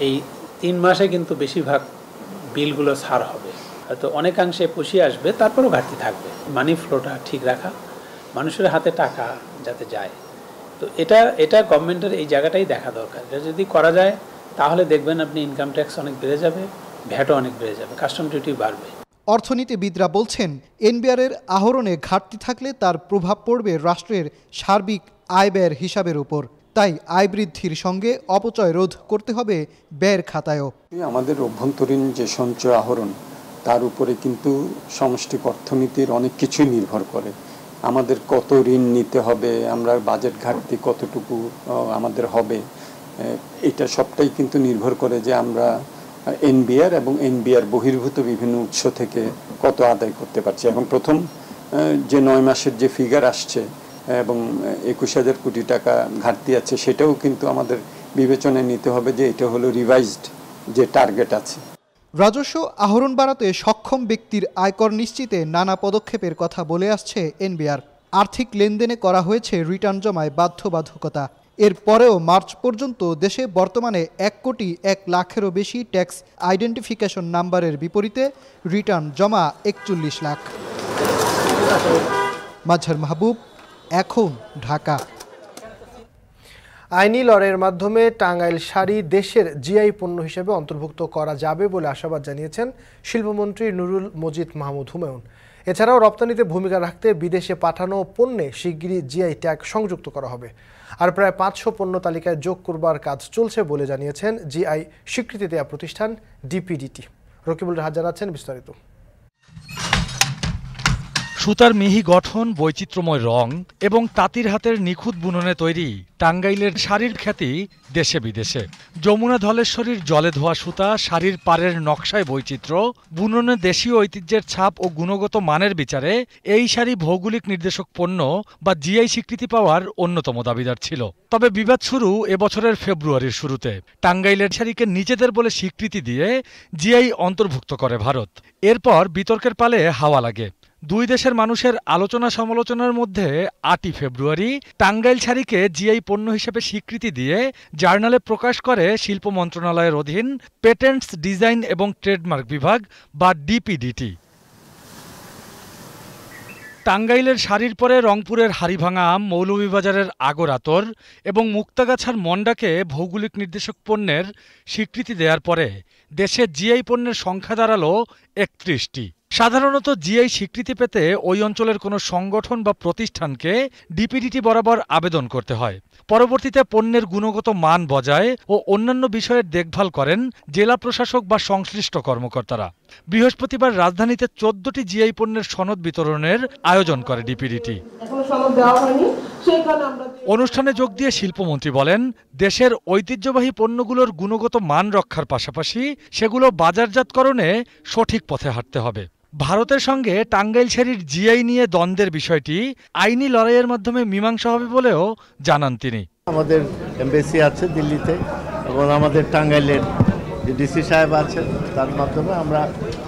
এই 3 মাসে কিন্তু বেশিরভাগ বিলগুলো ছাড় হবে, হয়তো অনেকাংশে পুষিয়ে আসবে, তারপরও ঘাটতি থাকবে। মানি ফ্লোটা ঠিক রাখা, মানুষের হাতে টাকা যাতে যায়, তো এটা গভর্নমেন্টের এই জায়গাটাই দেখা দরকার। এটা যদি করা যায় তাহলে দেখবেন আপনি ইনকাম ট্যাক্স অনেক বেড়ে যাবে, ভ্যাটও অনেক বেড়ে যাবে, কাস্টম ডিউটি বাড়বে। অর্থনীতিবিদরা বলছেন এনবিআরের আহরণে ঘাটতি থাকলে তার প্রভাব পড়বে রাষ্ট্রের সার্বিক আয় ব্যয়ের হিসাবের উপর। তাই আয় বৃদ্ধির সঙ্গে অপচয় রোধ করতে হবে ব্যয়ের খাতায়ও। আমাদের অভ্যন্তরীণ যে সঞ্চয় আহরণ তার উপরে কিন্তু সমষ্টিক অর্থনীতির অনেক কিছুই নির্ভর করে। আমাদের কত ঋণ নিতে হবে, আমরা বাজেট ঘাটতি কতটুকু আমাদের হবে, এটা সবটাই কিন্তু নির্ভর করে যে আমরা এনবিআর এবং এনবিআর বহির্ভূত বিভিন্ন উৎস থেকে কত আদায় করতে পারছি। এবং প্রথম যে 9 মাসের যে ফিগার আসছে এবং 21,000 কোটি টাকা ঘাটতি আছে, সেটাও কিন্তু আমাদের বিবেচনায় নিতে হবে যে এটা হলো রিভাইজড যে টার্গেট আছে। রাজস্ব আহরণ বাড়াতে সক্ষম ব্যক্তির আয়কর নিশ্চিতে নানা পদক্ষেপের কথা বলে আসছে এনবিআর। আর্থিক লেনদেনে করা হয়েছে রিটার্ন জমায় বাধ্যবাধকতা। এর পরেও মার্চ পর্যন্ত দেশে বর্তমানে 1,01,00,000-এরও বেশি ট্যাক্স আইডেন্টিফিকেশন নাম্বারের বিপরীতে রিটার্ন জমা 41 লাখ। মাজহার মাহবুব, এখন, ঢাকা। আইনি লড়াইয়ের মাধ্যমে টাঙ্গাইল শাড়ি দেশের জিআই পণ্য হিসেবে অন্তর্ভুক্ত করা যাবে বলে আশাবাদ জানিয়েছেন শিল্পমন্ত্রী নুরুল মজিদ মাহমুদ হুমায়ুন। এছাড়াও রপ্তানিতে ভূমিকা রাখতে বিদেশে পাঠানো পণ্যে শিগগিরই জিআই ট্যাগ সংযুক্ত করা হবে। আর প্রায় 500 পণ্য তালিকায় যোগ করবার কাজ চলছে বলে জানিয়েছেন জিআই স্বীকৃতি দেওয়া প্রতিষ্ঠান ডিপিডিটি। রকিবুল রাহাত জানাচ্ছেন বিস্তারিত। সুতার মিহি গঠন, বৈচিত্র্যময় রং এবং তাঁতির হাতের নিখুঁত বুননে তৈরি টাঙ্গাইলের শাড়ির খ্যাতি দেশে বিদেশে। যমুনা ধলেশ্বরীর জলে ধোয়া সুতা, শাড়ির পাড়ের নকশায় বৈচিত্র্য, বুননে দেশীয় ঐতিহ্যের ছাপ ও গুণগত মানের বিচারে এই শাড়ি ভৌগোলিক নির্দেশক পণ্য বা জিআই স্বীকৃতি পাওয়ার অন্যতম দাবিদার ছিল। তবে বিবাদ শুরু এবছরের ফেব্রুয়ারির শুরুতে। টাঙ্গাইলের শাড়িকে নিজেদের বলে স্বীকৃতি দিয়ে জিআই অন্তর্ভুক্ত করে ভারত। এরপর বিতর্কের পালে হাওয়া লাগে। দুই দেশের মানুষের আলোচনা সমালোচনার মধ্যে 8ই ফেব্রুয়ারি টাঙ্গাইল শাড়িকে জিআই পণ্য হিসেবে স্বীকৃতি দিয়ে জার্নালে প্রকাশ করে শিল্প মন্ত্রণালয়ের অধীন পেটেন্টস, ডিজাইন এবং ট্রেডমার্ক বিভাগ বা ডিপিডিটি। টাঙ্গাইলের শাড়ির পরে রংপুরের হাড়িভাঙা, মৌলভীবাজারের আগরাতর এবং মুক্তাগাছার মন্ডাকে ভৌগোলিক নির্দেশক পণ্যের স্বীকৃতি দেওয়ার পরে দেশে জিআই পণ্যের সংখ্যা দাঁড়ালো 31টি। সাধারণত জিআই স্বীকৃতি পেতে ওই অঞ্চলের কোনো সংগঠন বা প্রতিষ্ঠানকে ডিপিডিটি বরাবর আবেদন করতে হয়। পরবর্তীতে পণ্যের গুণগত মান বজায় ও অন্যান্য বিষয়ের দেখভাল করেন জেলা প্রশাসক বা সংশ্লিষ্ট কর্মকর্তারা। বৃহস্পতিবার রাজধানীতে 14টি জিআই পণ্যের সনদ বিতরণের আয়োজন করে ডিপিডিটি। অনুষ্ঠানে যোগ দিয়ে শিল্পমন্ত্রী বলেন, দেশের ঐতিহ্যবাহী পণ্যগুলোর গুণগত মান রক্ষার পাশাপাশি সেগুলো বাজারজাতকরণে সঠিক পথে হাঁটতে হবে। ভারতের সঙ্গে টাঙ্গাইল শাড়ির জিআই নিয়ে দ্বন্দ্বের বিষয়টি আইনি লড়াইয়ের মাধ্যমে মীমাংসা হবে বলেও জানান তিনি। আমাদের এমবেসি আছে দিল্লিতে এবং আমাদের টাঙ্গাইলের যে ডিসি সাহেব আছেন তার মাধ্যমে আমরা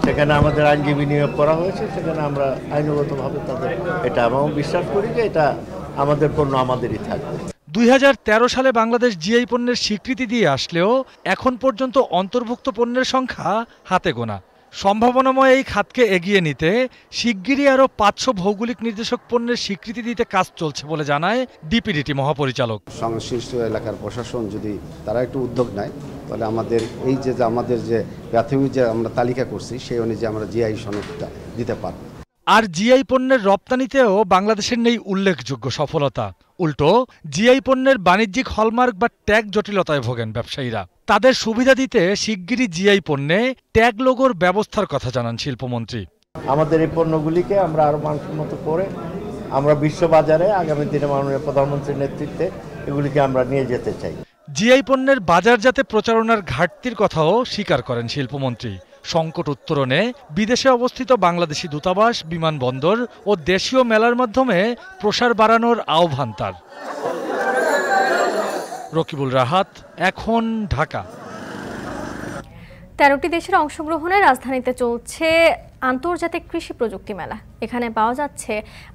সেখানে আমাদের আইনজীবী নিয়োগ করা হয়েছে, সেখানে আমরা আইনগতভাবে তাদের এটা এবং বিশ্বাস করি যে এটা আমাদের পণ্য আমাদেরই থাকবে। 2013 সালে বাংলাদেশ জিআই পণ্যের স্বীকৃতি দিয়ে আসলেও এখন পর্যন্ত অন্তর্ভুক্ত পণ্যের সংখ্যা হাতে গোনা। সম্ভাবনাময় এই খাতকে এগিয়ে নিতে শিগগিরই আরও 500 ভৌগোলিক নির্দেশক পণ্যের স্বীকৃতি দিতে কাজ চলছে বলে জানায় ডিপিডিটি মহাপরিচালক। সংশ্লিষ্ট এলাকার প্রশাসন যদি তারা একটু উদ্যোগ নেয় তাহলে আমাদের এই যে আমাদের যে প্রাথমিক যে আমরা তালিকা করছি সেই অনুযায়ী আমরা জিআই সনদটা দিতে পারব। আর জিআই পণ্যের রপ্তানিতেও বাংলাদেশের নেই উল্লেখযোগ্য সফলতা। উল্টো জিআই পণ্যের বাণিজ্যিক হলমার্ক বা ট্যাগ জটিলতায় ভোগেন ব্যবসায়ীরা। তাদের সুবিধা দিতে শিগগিরই জিআই পণ্যে ট্যাগ লোগোর ব্যবস্থার কথা জানান শিল্পমন্ত্রী। আমাদের এই পণ্যগুলিকে আমরা আরো মানসম্মত করে আমরা বিশ্ববাজারে আগামী দিনে মাননীয় প্রধানমন্ত্রীর নেতৃত্বে এগুলিকে আমরা নিয়ে যেতে চাই। জিআই পণ্যের বাজারজাতে প্রচারণার ঘাটতির কথাও স্বীকার করেন শিল্পমন্ত্রী। সংকট উত্তরণে বিদেশে অবস্থিত বাংলাদেশি দূতাবাস, বিমানবন্দর ও দেশীয় মেলার মাধ্যমে প্রসার বাড়ানোর আহ্বান তার। রকিবুল রাহাত, এখন, ঢাকা। 13টি দেশের অংশগ্রহণে রাজধানীতে চলছে আন্তর্জাতিক কৃষি প্রযুক্তি মেলা। এখানে পাওয়া যাচ্ছে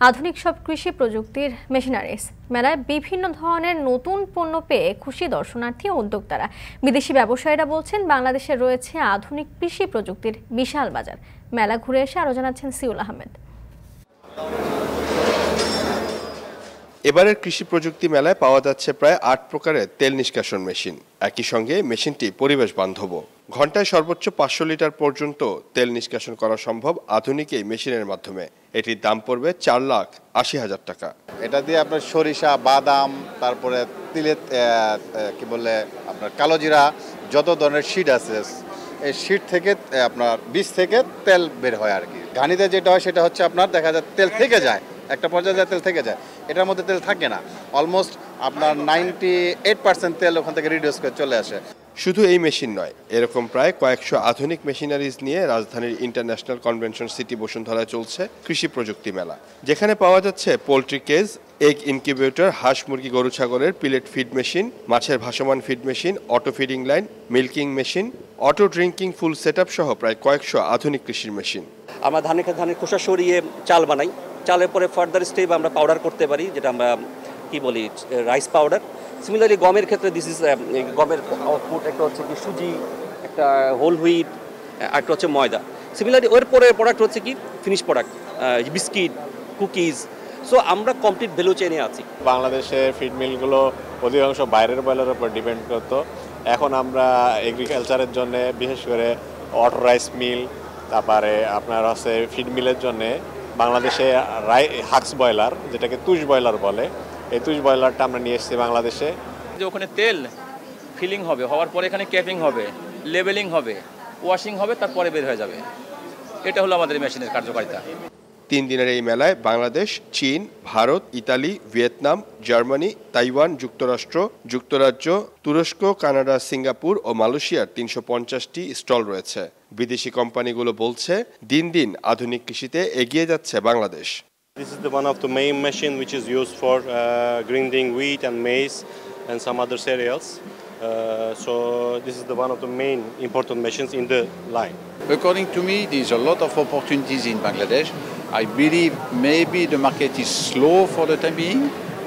আধুনিক সব কৃষি প্রযুক্তির মেশিনারিজ। মেলায় বিভিন্ন ধরনের নতুন পণ্য পেয়ে খুশি দর্শনার্থী ও উদ্যোক্তারা। বিদেশি ব্যবসায়ীরা বলছেন বাংলাদেশে রয়েছে আধুনিক কৃষি প্রযুক্তির বিশাল বাজার। মেলা ঘুরে এসে আরও জানাচ্ছেন সিউল আহমেদ। এবারের কৃষি প্রযুক্তি মেলায় পাওয়া যাচ্ছে প্রায় 8 প্রকারের তেল নিষ্কাশন মেশিন। একই সঙ্গে মেশিনটি পরিবেশ বান্ধব। ঘন্টায় সর্বোচ্চ 500 লিটার পর্যন্ত তেল নিষ্কাশন করা সম্ভব আধুনিক এই মেশিনের মাধ্যমে। এটির দাম পড়বে 4,80,000 টাকা। এটা দিয়ে আপনার সরিষা, বাদাম, তারপরে তিলের কি বলে আপনার কালোজিরা, যত ধরনের সিড আছে এই সিড থেকে আপনার বীজ থেকে তেল বের হয় আর কি। ঘানিতে যেটা হয় সেটা হচ্ছে আপনার দেখা যায় তেল থেকে যায়, একটা পর্যায়ে তেল থেকে যায়, এটার মধ্যে তেল থাকে না। অলমোস্ট আপনার 98% তেল ওখান থেকে রিডিউস করে চলে আসে। শুধু এই মেশিন নয়, এরকম প্রায় কয়েকশো আধুনিক মেশিনারিজ নিয়ে রাজধানীর ইন্টারন্যাশনাল কনভেনশন সিটি বসুন্ধরায় চলছে কৃষি প্রযুক্তি মেলা, যেখানে পাওয়া যাচ্ছে পোল্ট্রি কেজ, এগ ইনকিউবেটর, হাঁস, মুরগি, গরু, ছাগলের পিলেট ফিড মেশিন, মাছের ভাসমান feed machine, auto feeding line, milking machine, auto drinking full setup সহ প্রায় কয়েকশো আধুনিক কৃষির মেশিন। আমরা ধানের খোসা সরিয়ে চাল বানাই, চালের পরে ফার্দার স্টেপ আমরা পাউডার করতে পারি, যেটা আমরা কি বলি রাইস পাউডার। সিমিলারলি গমের ক্ষেত্রে দিস ইজ গমের আউটপুট, একটা হচ্ছে কি সুজি, একটা হোল হুইট, একটা হচ্ছে ময়দা। সিমিলারলি ওর পরে প্রোডাক্ট হচ্ছে কি finish product, biscuit, cookies. So আমরা কমপ্লিট ভ্যালু চেইনে আছি। বাংলাদেশের ফিড মিলগুলো অধিকাংশ বাইরের বয়লারের উপর ডিপেন্ড করতো। এখন আমরা এগ্রিকালচারের জন্য বিশেষ করে অটো রাইস মিল, তারপরে আপনার হচ্ছে ফিড মিলের জন্যে বাংলাদেশে হাক্স বয়লার, যেটাকে তুষ বয়লার বলে, এই তুষ বয়লারটা আমরা নিয়ে এসেছি বাংলাদেশে। যে ওখানে তেল ফিলিং হবে, হওয়ার পরে এখানে ক্যাপিং হবে, লেবেলিং হবে, ওয়াশিং হবে, তারপরে বের হয়ে যাবে। এটা হলো আমাদের মেশিনের কার্যকারিতা। 3 দিনের এই মেলায় বাংলাদেশ, চীন, Bharat, Italy, Vietnam, Germany, Taiwan, যুক্তরাজ্য, তুরস্ক, কানাডা, সিঙ্গাপুর ও মালয়েশিয়ার 350টি স্টল রয়েছে। বিদেশি কোম্পানিগুলো বলছে দিন দিন আধুনিক কৃষিতে এগিয়ে যাচ্ছে Bangladesh. This is one of the main machine which is used for grinding wheat and maize and some other cereals. So this is one of the main important machines in the line. According to me, there's a lot of opportunities in Bangladesh. I believe maybe the market is slow for the time being,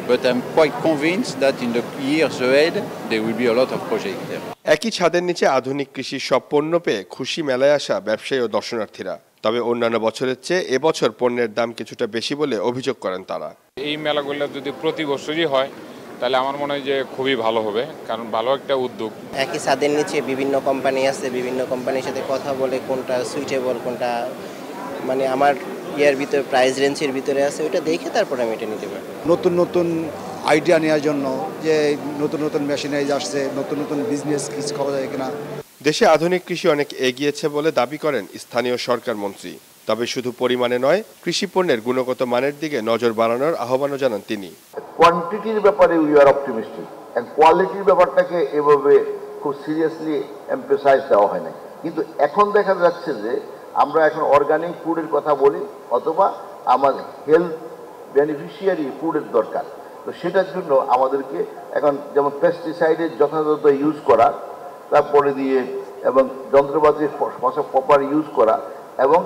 but I'm quite convinced that in the years ahead there will be a lot of projects there. একই ছাদের নিচে আধুনিক কৃষির সব পণ্য পেয়ে খুশি মেলায় আসা ব্যবসায়ী ও দর্শনার্থীরা। তবে অন্যান্য বছরের চেয়ে এবছর পণ্যের দাম কিছুটা বেশি বলে অভিযোগ করেন তারা। এই মেলাগুলো যদি প্রতি বছরই হয় তাহলে আমার মনে হয় যে খুবই ভালো হবে, কারণ ভালো একটা উদ্যোগ। একই ছাদের নিচে বিভিন্ন কোম্পানি আছে, বিভিন্ন কোম্পানির সাথে কথা বলে কোনটা সুইটেবল, কোনটা মানে আমার ইয়ার ভিতরে প্রাইস রেঞ্জের ভিতরে আছে ওটা দেখে তারপর আমি এটা নিতে পারবো। নতুন নতুন আইডিয়া নেওয়ার জন্য যে নতুন নতুন মেশিনারিজ আসছে, নতুন নতুন বিজনেস কিছু করা যায় কিনা। দেশে আধুনিক কৃষি অনেক এগিয়েছে বলে দাবি করেন স্থানীয় সরকার মন্ত্রী। তবে শুধু পরিমাণে নয়, কৃষি পণ্যের গুণগত মানের দিকে নজর বাড়ানোর আহ্বানও জানান তিনি। কোয়ান্টিটির ব্যাপারে উই আর অপটিমিস্টিক, এন্ড কোয়ালিটির ব্যাপারটাকে এভাবে খুব সিরিয়াসলি এমফাসাইজ দেওয়া হয় না। কিন্তু এখন দেখা যাচ্ছে যে আমরা এখন অর্গানিক ফুডের কথা বলি অথবা আমার হেলথ বেনিফিশিয়ারি ফুডের দরকার। তো সেটার জন্য আমাদেরকে এখন যেমন পেস্টিসাইডের যথাযথ ইউজ করা, তারপরে দিয়ে এবং যন্ত্রপাতির প্রপার ইউজ করা এবং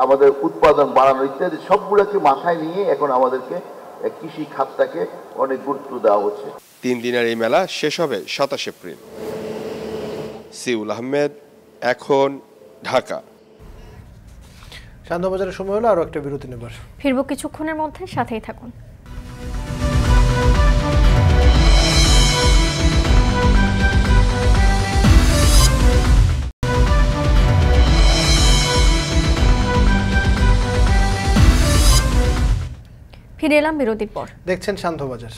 আমাদের উৎপাদন বাড়ানো ইত্যাদি সবগুলোকে মাথায় নিয়ে এখন আমাদেরকে কৃষি খাতটাকে অনেক গুরুত্ব দেওয়া হচ্ছে। 3 দিনের এই মেলা শেষ হবে 27 এপ্রিল। সিউল আহমেদ, এখন, ঢাকা। শান্তবাজারের সময় হলো আরো একটা বিরতি নেবার। ফিরবো কিছুক্ষণের মধ্যে, সাথেই থাকুন। ফিরে এলাম বিরতির পর। দেখছেন শান্তবাজার।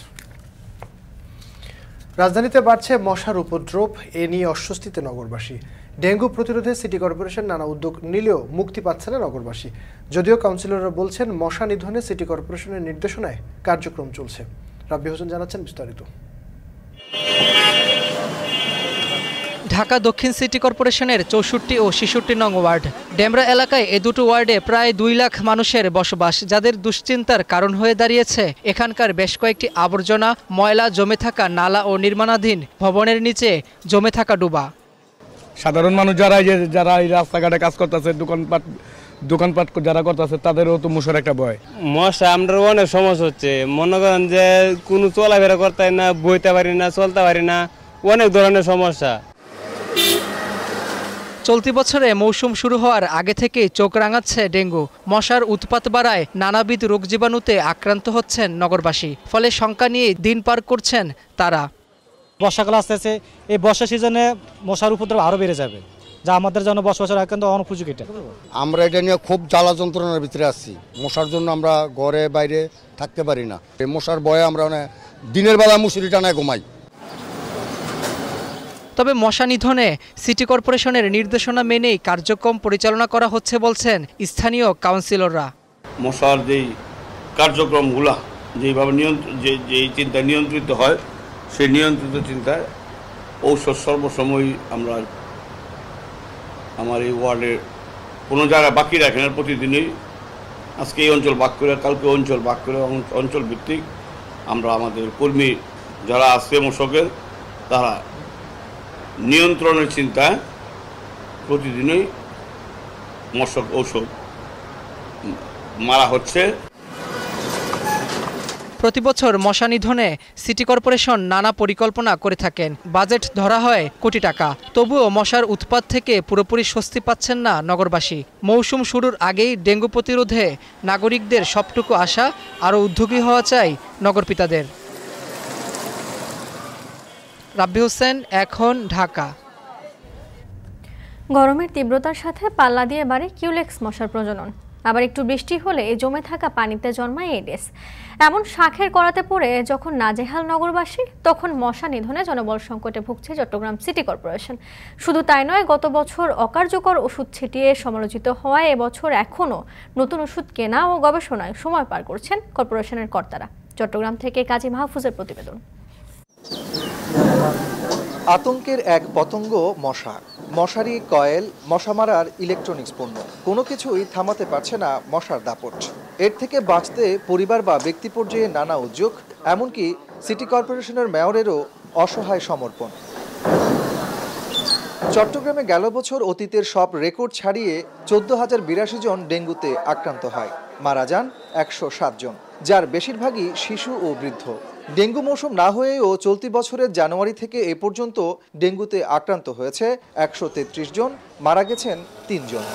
রাজধানীতে বাড়ছে মশার উপদ্রব, এ নিয়ে অস্বস্তিতে নগরবাসী। ডেঙ্গু প্রতিরোধে সিটি কর্পোরেশন নানা উদ্যোগ নিলেও মুক্তি পাচ্ছে না নগরবাসী। যদিও কাউন্সিলররা বলছেন মশা নিধনে সিটি কর্পোরেশনের নির্দেশনায় কার্যক্রম চলছে। রাব্বি হোসেন জানাচ্ছেন বিস্তারিত। ঢাকা দক্ষিণ সিটি কর্পোরেশনের 64 ও 66 নং ওয়ার্ড ডেমরা এলাকায় এ দুটো ওয়ার্ডে প্রায় 2 লাখ মানুষের বসবাস, যাদের দুশ্চিন্তার কারণ হয়ে দাঁড়িয়েছে এখানকার বেশ কয়েকটি আবর্জনা, ময়লা জমে থাকা নালা ও নির্মাণাধীন ভবনের নিচে জমে থাকা ডুবা। সাধারণ মানুষ যারা এই রাস্তাঘাটে কাজ করতেছে, দোকানপাট যারা করতেছে, তাদেরও তো মশার একটা ভয়। মশা আমরা অনেক সমস্যা হচ্ছে, মনে করেন যে কোনো চলাফেরা করতে না, বইতে পারি না, চলতে পারি না, অনেক ধরনের সমস্যা। চলতি বছরে মৌসুম শুরু হওয়ার আগে থেকেই চোখ রাঙাচ্ছে ডেঙ্গু। মশার উৎপাত বাড়ায় নানাবিধ রোগ জীবাণুতে আক্রান্ত হচ্ছেন নগরবাসী, ফলে শঙ্কা নিয়ে দিন পার করছেন তারা। বর্ষাকাল আসতেছে, এই বর্ষা সিজনে মশার উপদ্রব আরও বেড়ে যাবে, যা আমাদের জন্য বসবাসের একান্ত অনুপযোগী। আমরা এটা নিয়ে খুব জ্বালা যন্ত্রণার ভিতরে আছি। মশার জন্য আমরা ঘরে বাইরে থাকতে পারি না। এই মশার ভয়ে আমরা দিনের বেলা মুসুরি টানায় ঘুমাই। তবে মশা নিধনে সিটি কর্পোরেশনের নির্দেশনা মেনেই কার্যক্রম পরিচালনা করা হচ্ছে বলছেন স্থানীয় কাউন্সিলররা। মশার যেই কার্যক্রমগুলা যেইভাবে যেই চিন্তায় নিয়ন্ত্রিত হয়, সেই নিয়ন্ত্রিত চিন্তায় ঔষধ সর্বসময় আমরা আমার এই ওয়ার্ডে কোনো জায়গায় বাকি রাখেন না। প্রতিদিনই আজকে এই অঞ্চল ভাগ করে, কালকে অঞ্চল ভাগ করে, অঞ্চল ভিত্তিক আমরা আমাদের কর্মী যারা আছে মশকের, তারা নিয়ন্ত্রণের চিন্তায় প্রতিদিনই মশক ঔষধ মারা হচ্ছে। প্রতিবছর মশা নিধনে সিটি কর্পোরেশন নানা পরিকল্পনা করে থাকেন, বাজেট ধরা হয় কোটি টাকা। তবুও মশার উৎপাত থেকে পুরোপুরি স্বস্তি পাচ্ছেন না নগরবাসী। মৌসুম শুরুর আগেই ডেঙ্গু প্রতিরোধে নাগরিকদের সবটুকু আশা আরও উদ্যোগী হওয়া চাই নগরপিতাদের। রাব্বি হোসেন, এখন, ঢাকা। গরমের তীব্রতার সাথে পাল্লা দিয়ে বাড়ে কিউলেক্স মশার প্রজনন। আবার একটু বৃষ্টি হলে জমে থাকা পানিতে জন্মায় এডিস। এমন শাখের করাতে পড়ে যখন নাজেহাল নগরবাসী, তখন মশা নিধনে জনবল সংকটে ভুগছে চট্টগ্রাম সিটি কর্পোরেশন। শুধু তাই নয়, গত বছর অকার্যকর ওষুধ ছিটিয়ে সমালোচিত হওয়ায় এবছর এখনও নতুন ওষুধ কেনা ও গবেষণায় সময় পার করছেন কর্পোরেশনের কর্তারা। চট্টগ্রাম থেকে কাজী মাহফুজের প্রতিবেদন। আতঙ্কের এক পতঙ্গ মশা, মশারি, কয়েল, মশা মারার ইলেকট্রনিক্স পণ্য, কোনো কিছুই থামাতে পারছে না মশার দাপট। এর থেকে বাঁচতে পরিবার বা ব্যক্তি পর্যায়ে নানা উদ্যোগ, এমনকি সিটি কর্পোরেশনের মেয়রেরও অসহায় সমর্পণ। চট্টগ্রামে গেল বছর অতীতের সব রেকর্ড ছাড়িয়ে 14,082 জন ডেঙ্গুতে আক্রান্ত হয়, মারা যান 107 জন, যার বেশিরভাগই শিশু ও বৃদ্ধ। ডেঙ্গু মৌসুম না হয়েও চলতি বছরের জানুয়ারি থেকে এ পর্যন্ত ডেঙ্গুতে আক্রান্ত হয়েছে 133 জন, মারা গেছেন 3 জন।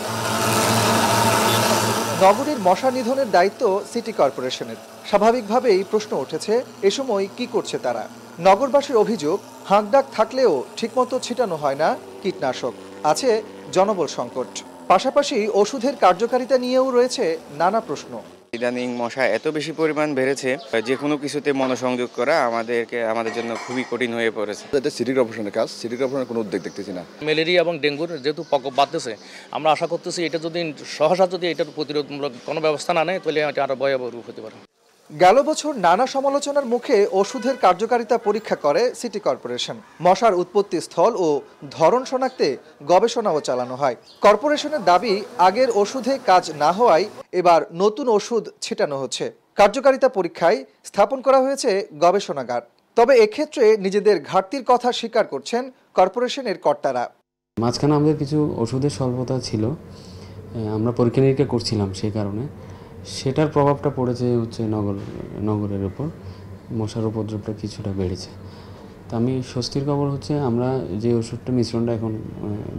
নগরীর মশা নিধনের দায়িত্ব সিটি কর্পোরেশনের। স্বাভাবিকভাবেই প্রশ্ন উঠেছে, এ সময় কি করছে তারা? নগরবাসীর অভিযোগ, হাঁকডাক থাকলেও ঠিকমতো ছিটানো হয় না কীটনাশক, আছে জনবল সংকট। পাশাপাশি ওষুধের কার্যকারিতা নিয়েও রয়েছে নানা প্রশ্ন। ইদানিং মশা এত বেশি পরিমাণ বেড়েছে, যে কোনো কিছুতে মনোসংযোগ করা আমাদের জন্য খুবই কঠিন হয়ে পড়েছে। এটা সিটি কর্পোরেশনের কাজ, সিটি কর্পোরেশনের কোনো উদ্যোগ দেখতেছি না। ম্যালেরিয়া এবং ডেঙ্গুর যেহেতু প্রকোপ বাড়তেছে, আমরা আশা করতেছি এটা যদি সহসা যদি এটার প্রতিরোধমূলক কোনো ব্যবস্থা না নেয় তাহলে এটা আরো ভয়াবহ রূপ হতে পারে। গেল বছর নানা সমালোচনার মুখে ওষুধের কার্যকারিতা পরীক্ষা করে সিটি কর্পোরেশন। মশার উৎপত্তি স্থল ও ধরন শনাক্তে গবেষণাও চালানো হয়। কর্পোরেশনের দাবি, আগের ওষুধে কাজ না হওয়ায় এবার নতুন ওষুধ ছিটানো হচ্ছে। কার্যকারিতা পরীক্ষায় স্থাপন করা হয়েছে গবেষণাগার। তবে এক্ষেত্রে নিজেদের ঘাটতির কথা স্বীকার করছেন কর্পোরেশনের কর্তারা। মাঝখানে আমাদের কিছু ওষুধের স্বল্পতা ছিল, আমরা পরীক্ষা নিরীক্ষা করছিলাম, সেই কারণে সেটার প্রভাবটা পড়েছে হচ্ছে নগরের উপর, মশার উপদ্রবটা কিছুটা বেড়েছে। তা আমি স্বস্তির খবর হচ্ছে আমরা যে ওষুধটা মিশ্রণটা এখন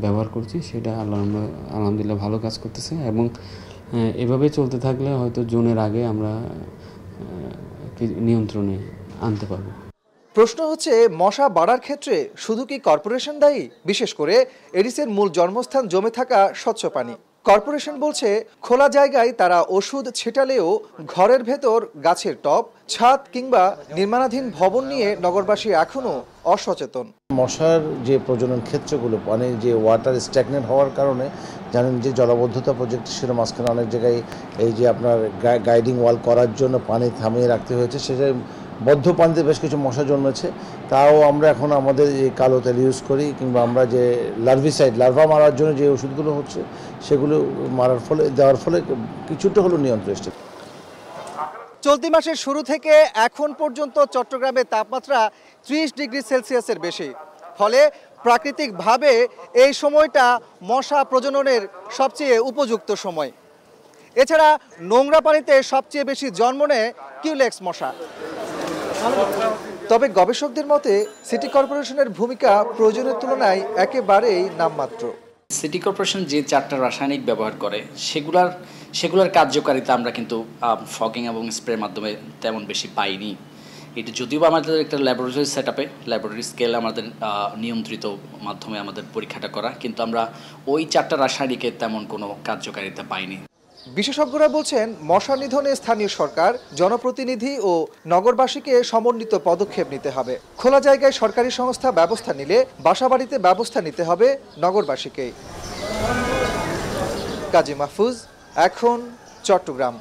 ব্যবহার করছি সেটা আলহামদুলিল্লাহ ভালো কাজ করতেছে, এবং এভাবে চলতে থাকলে হয়তো জুনের আগে আমরা নিয়ন্ত্রণে আনতে পারবো। প্রশ্ন হচ্ছে, মশা বাড়ার ক্ষেত্রে শুধু কি কর্পোরেশন দায়ী? বিশেষ করে এডিসের মূল জন্মস্থান জমে থাকা স্বচ্ছ পানি। কর্পোরেশন বলছে, খোলা জায়গায় তারা ওষুধ ছিটালেও ঘরের ভেতর গাছের টব, ছাদ কিংবা নির্মাণাধীন ভবন নিয়ে নগরবাসী এখনও অসচেতন। মশার যে প্রজনন ক্ষেত্রগুলো, মানে যে ওয়াটার স্ট্যাগনেন্ট হওয়ার কারণে জানেন যে জলাবদ্ধতা প্রজেক্ট ছিল, মাঝখানে অনেক জায়গায় এই যে আপনার গাইডিং ওয়াল করার জন্য পানি থামিয়ে রাখতে হয়েছে, সেটা বদ্ধ পানিতে বেশ কিছু মশা জন্মেছে। তাও আমরা এখন আমাদের এই কালো তেল ইউজ করি, কিংবা আমরা যে লার্ভিসাইড, লার্ভা মারার জন্য যে ওষুধগুলো হচ্ছে সেগুলো দেওয়ার ফলে কিছুটা হলো নিয়ন্ত্রণ এসেছে। চলতি মাসের শুরু থেকে এখন পর্যন্ত চট্টগ্রামে তাপমাত্রা 30 ডিগ্রি সেলসিয়াসের বেশি। ফলে প্রাকৃতিকভাবে এই সময়টা মশা প্রজননের সবচেয়ে উপযুক্ত সময়। এছাড়া নোংরা পানিতে সবচেয়ে বেশি জন্ম নেয় কিউলেক্স মশা। তবে গবেষকদের মতে সিটি কর্পোরেশনের ভূমিকা প্রয়োজনের তুলনায় একেবারেই নামমাত্র। সিটি কর্পোরেশন যে 4টা রাসায়নিক ব্যবহার করে সেগুলোর কার্যকারিতা আমরা কিন্তু ফগিং এবং স্প্রের মাধ্যমে তেমন বেশি পাইনি। এটা যদিও আমাদের একটা ল্যাবরেটরি সেট আপে, ল্যাবরেটরি স্কেল আমাদের নিয়ন্ত্রিত মাধ্যমে আমাদের পরীক্ষাটা করা, কিন্তু আমরা ওই 4টা রাসায়নিকের তেমন কোনো কার্যকারিতা পাইনি। বিশেষজ্ঞরা বলছেন, মশা নিধনে স্থানীয় সরকার, জনপ্রতিনিধি ও নগরবাসীকে সমন্বিত পদক্ষেপ নিতে হবে। খোলা জায়গায় সরকারি সংস্থা ব্যবস্থা নিলে বাসাবাড়িতে ব্যবস্থা নিতে হবে নগরবাসীকে। কাজী মাহফুজ, এখন চট্টগ্রাম।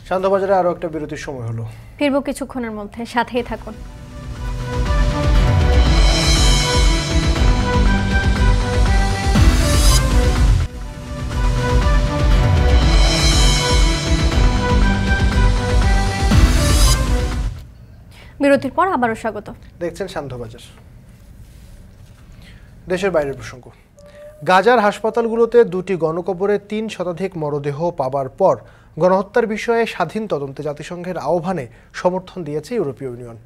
শান্তবাজারে আরও একটা বিরতির সময় হলো, ফিরবো কিছুক্ষণের মধ্যে, সাথেই থাকুন। বিরতির পর আবারও স্বাগত। দেখছেন শান্তবাজার। দেশের বাইরের প্রসঙ্গ, গাজার হাসপাতালগুলোতে 2টি গণকবরে 3 শতাধিক মরদেহ পাবার পর গণহত্যার বিষয়ে স্বাধীন তদন্তে জাতিসংঘের আহ্বানে সমর্থন দিয়েছে ইউরোপীয় ইউনিয়ন।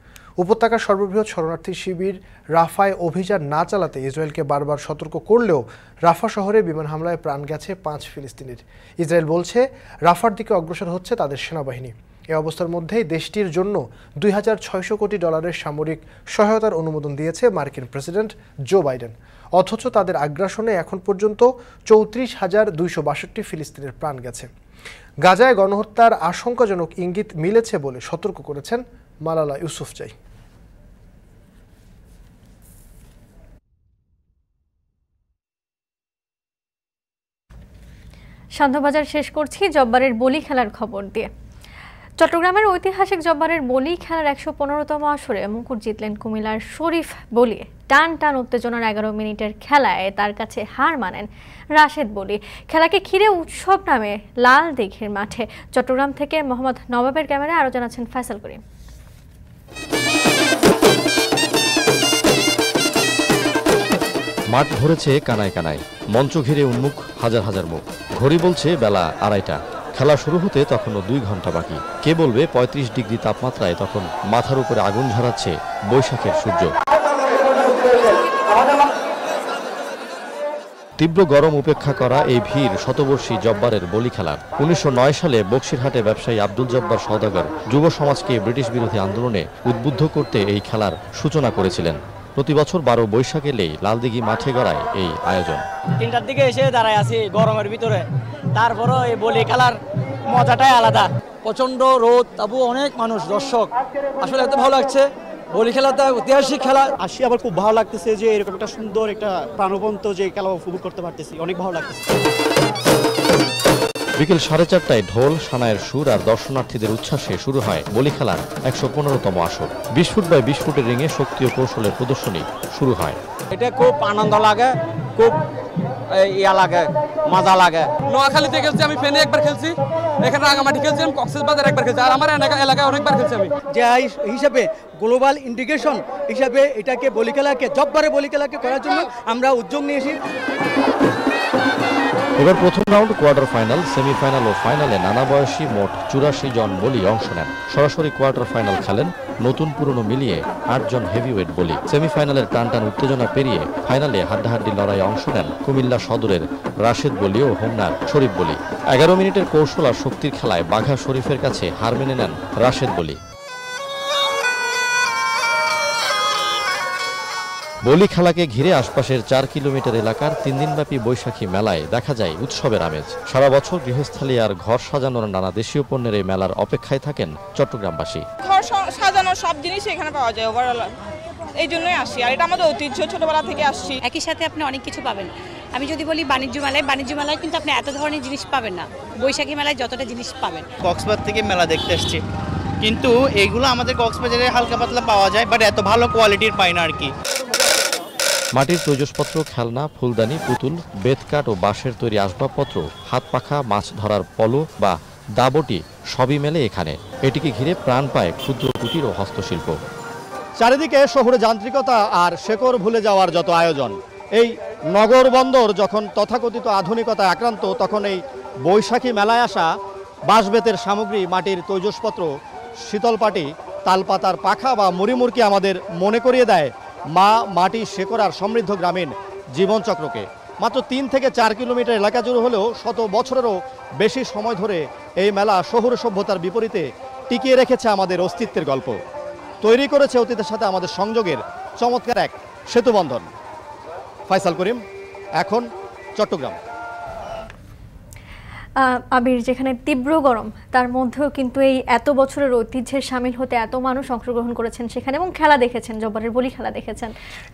উপত্যকার সর্ববৃহৎ শরণার্থী শিবির রাফায় অভিযান না চালাতে ইসরায়েলকে বারবার সতর্ক করলেও রাফা শহরে বিমান হামলায় প্রাণ গেছে 5 ফিলিস্তিনির। ইসরায়েল বলছে রাফার দিকে অগ্রসর হচ্ছে তাদের সেনাবাহিনী। এই অবস্থার মধ্যেই দেশটির জন্য $2,600 কোটি সামরিক সহায়তার অনুমোদন দিয়েছে মার্কিন প্রেসিডেন্ট জো বাইডেন। অথচ তাদের আগ্রাসনে এখন পর্যন্ত 34,262 ফিলিস্তিনের প্রাণ গেছে। গাজায় গণহত্যার আশঙ্কাজনক ইঙ্গিত মিলেছে বলে সতর্ক করেছেন মালালা ইউসুফজাই। শান্তবাজার শেষ করছি জব্বারের বলি খেলার খবর দিয়ে। চট্টগ্রামের ঐতিহাসিক জব্বারের বলি খেলার 115তম আসরে মুকুট জিতলেন কুমিল্লার শরীফ বলি। টান উত্তেজনার 11 মিনিটের খেলায় তার কাছে হার মানেন রাশেদ বলি। খেলাকে ঘিরে উৎসব নামে লাল দিঘির মাঠে। চট্টগ্রাম থেকে মোহাম্মদ নবাবের ক্যামেরায় আরো জানাচ্ছেন ফয়সাল করিম। মাঠ ভরেছে কানায় কানায়, মঞ্চ ঘিরে উন্মুখ হাজার হাজার মুখ। ঘড়ি বলছে বেলা 2:30। খেলা শুরু হতে তখনও 2 ঘন্টা বাকি। কে বলবে 35 ডিগ্রি তাপমাত্রায় তখন মাথার উপরে আগুন ঝরাচ্ছে বৈশাখের সূর্য। তীব্র গরম উপেক্ষা করা এই ভিড় শতবর্ষী জব্বারের বলি খেলার। 1909 সালে বক্সিরহাটে ব্যবসায়ী আব্দুল জব্বার সওদাগর যুব সমাজকে ব্রিটিশ বিরোধী আন্দোলনে উদ্বুদ্ধ করতে এই খেলার সূচনা করেছিলেন। প্রতি বছর 12 বৈশাখ এলেই লালদিঘি মাঠে গড়ায় এই আয়োজন। 3টার দিকে এসে দাঁড়ায় আছি গরমের ভিতরে, তারপরও এই বলি খেলার মজাটাই আলাদা। প্রচন্ড রোদ, তবু অনেক মানুষ দর্শক, আসলে এত ভালো লাগছে। বলি খেলাটা ঐতিহাসিক খেলা, আসি আবার খুব ভালো লাগতেছে যে এরকম একটা সুন্দর একটা প্রাণবন্ত যে খেলা উপভোগ করতে পারতেছি, অনেক ভালো লাগতেছে। বিকেল 4:30টায় ঢোল সানায়ের সুর আর দর্শনার্থীদের উচ্ছ্বাসে শুরু হয় বলি খেলার 115তম আসর। 20 ফুট বাই 20 ফুটের রিংয়ে শক্তি ও কৌশলের প্রদর্শনী শুরু হয়। এটা খুব আনন্দ লাগে, খুব ইয়া লাগে, মজা লাগে। নোয়াখালীতে খেলছি আমি, ফেনে একবার খেলছি, এখানে রাঙামাটি খেলছি, আমি কক্সবাজার একবার খেলছি, আর আমার এলাকায় অনেকবার খেলছি আমি। যে হিসাবে গ্লোবাল ইন্টিগ্রেশন হিসাবে এটাকে বলি খেলাকে জব্বারে বলি খেলাকে করার জন্য আমরা উদ্যোগ নিয়েছি। এবার প্রথম রাউন্ড, কোয়ার্টার ফাইনাল, সেমিফাইনাল ও ফাইনালে নানা বয়সী মোট 84 জন বলি অংশ নেন। সরাসরি কোয়ার্টার ফাইনাল খেলেন নতুন পুরনো মিলিয়ে 8 জন হেভিওয়েট বলি। সেমিফাইনালের টানটান উত্তেজনা পেরিয়ে ফাইনালে হাড্ডাহাড্ডি লড়াইয়ে অংশ নেন কুমিল্লা সদরের রাশেদ বলি ও হোমনার শরীফ বলি। 11 মিনিটের কৌশল আর শক্তির খেলায় বাঘা শরীফের কাছে হার মেনে নেন রাশেদ বলি। বলি খেলাকে ঘিরে আশপাশের 4 কিলোমিটার এলাকার 3 দিনব্যাপী বৈশাখী মেলায় দেখা যায় উৎসবের আমেজ। সারা বছর গৃহস্থালী আর ঘর সাজানোর নানা দেশীয় পণ্যের এই মেলার অপেক্ষায় থাকেন চট্টগ্রামবাসী। ঘর সাজানোর সব জিনিস এখানে পাওয়া যায় ওভারঅল, এই জন্যই আসি। আর এটা আমাদের ঐতিহ্য, ছোটবেলা থেকে আসছি। একই সাথে আপনি অনেক কিছু পাবেন। আমি যদি বলি বাণিজ্য মেলায় কিন্তু আপনি এত ধরনের জিনিস পাবেন না, বৈশাখী মেলায় যতটা জিনিস পাবেন। কক্সবাজার থেকে মেলা দেখতে আসছি, কিন্তু এইগুলো আমাদের কক্সবাজারে হালকা পাতলা পাওয়া যায়, বাট এত ভালো কোয়ালিটির পাই না আর কি। মাটির তৈজসপত্র, খেলনা, ফুলদানি, পুতুল, বেতকাঠ ও বাঁশের তৈরি আসবাবপত্র, হাত পাখা, মাছ ধরার পলো বা দাবটি সবই মেলে এখানে। এটিকে ঘিরে প্রাণ পায় ক্ষুদ্র কুটির ও হস্তশিল্প। চারিদিকে শহুরে যান্ত্রিকতা আর শেকড় ভুলে যাওয়ার যত আয়োজন। এই নগর বন্দর যখন তথাকথিত আধুনিকতায় আক্রান্ত, তখন এই বৈশাখী মেলায় আসা বাঁশবেতের সামগ্রী, মাটির তৈজসপত্র, শীতলপাটি, তালপাতার পাখা বা মুড়িমুড়কি আমাদের মনে করিয়ে দেয় মা মাটি, শেকড় আর সমৃদ্ধ গ্রামীণ জীবনচক্রকে। মাত্র 3 থেকে 4 কিলোমিটার এলাকা জুড়ে হলেও শত বছরেরও বেশি সময় ধরে এই মেলা শহুরে সভ্যতার বিপরীতে টিকিয়ে রেখেছে আমাদের অস্তিত্বের গল্প, তৈরি করেছে অতীতের সাথে আমাদের সংযোগের চমৎকার এক সেতুবন্ধন। ফয়সাল করিম, এখন চট্টগ্রাম। আবির, যেখানে তীব্র গরম তার মধ্যেও কিন্তু এই এত বছরের ঐতিহ্যের সামিল হতে এত মানুষ অংশগ্রহণ করেছেন সেখানে এবং খেলা দেখেছেন, জব্বারের বলি খেলা দেখেছেন,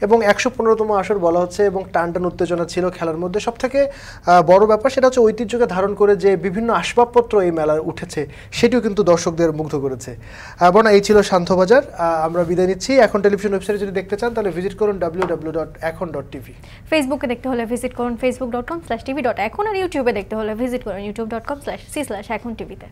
এবং 115তম আসর বলা হচ্ছে এবং টানটান উত্তেজনা ছিল খেলার মধ্যে। সবথেকে বড় ব্যাপার সেটা হচ্ছে ঐতিহ্যকে ধারণ করে যে বিভিন্ন আসবাবপত্র এই মেলায় উঠেছে সেটিও কিন্তু দর্শকদের মুগ্ধ করেছে। বনা, এই ছিল শান্তবাজার। আমরা বিদায় নিচ্ছি। এখন টেলিভিশন ওয়েবসাইটে যদি দেখতে চান তাহলে ভিজিট করুন www.ekhon.tv। ফেসবুকে দেখতে হলে ভিজিট করুন facebook.com/tv.ekhon, আর ইউটিউবে দেখতে হলে ভিজিট করুন youtube.com/c/ekhon tv তে।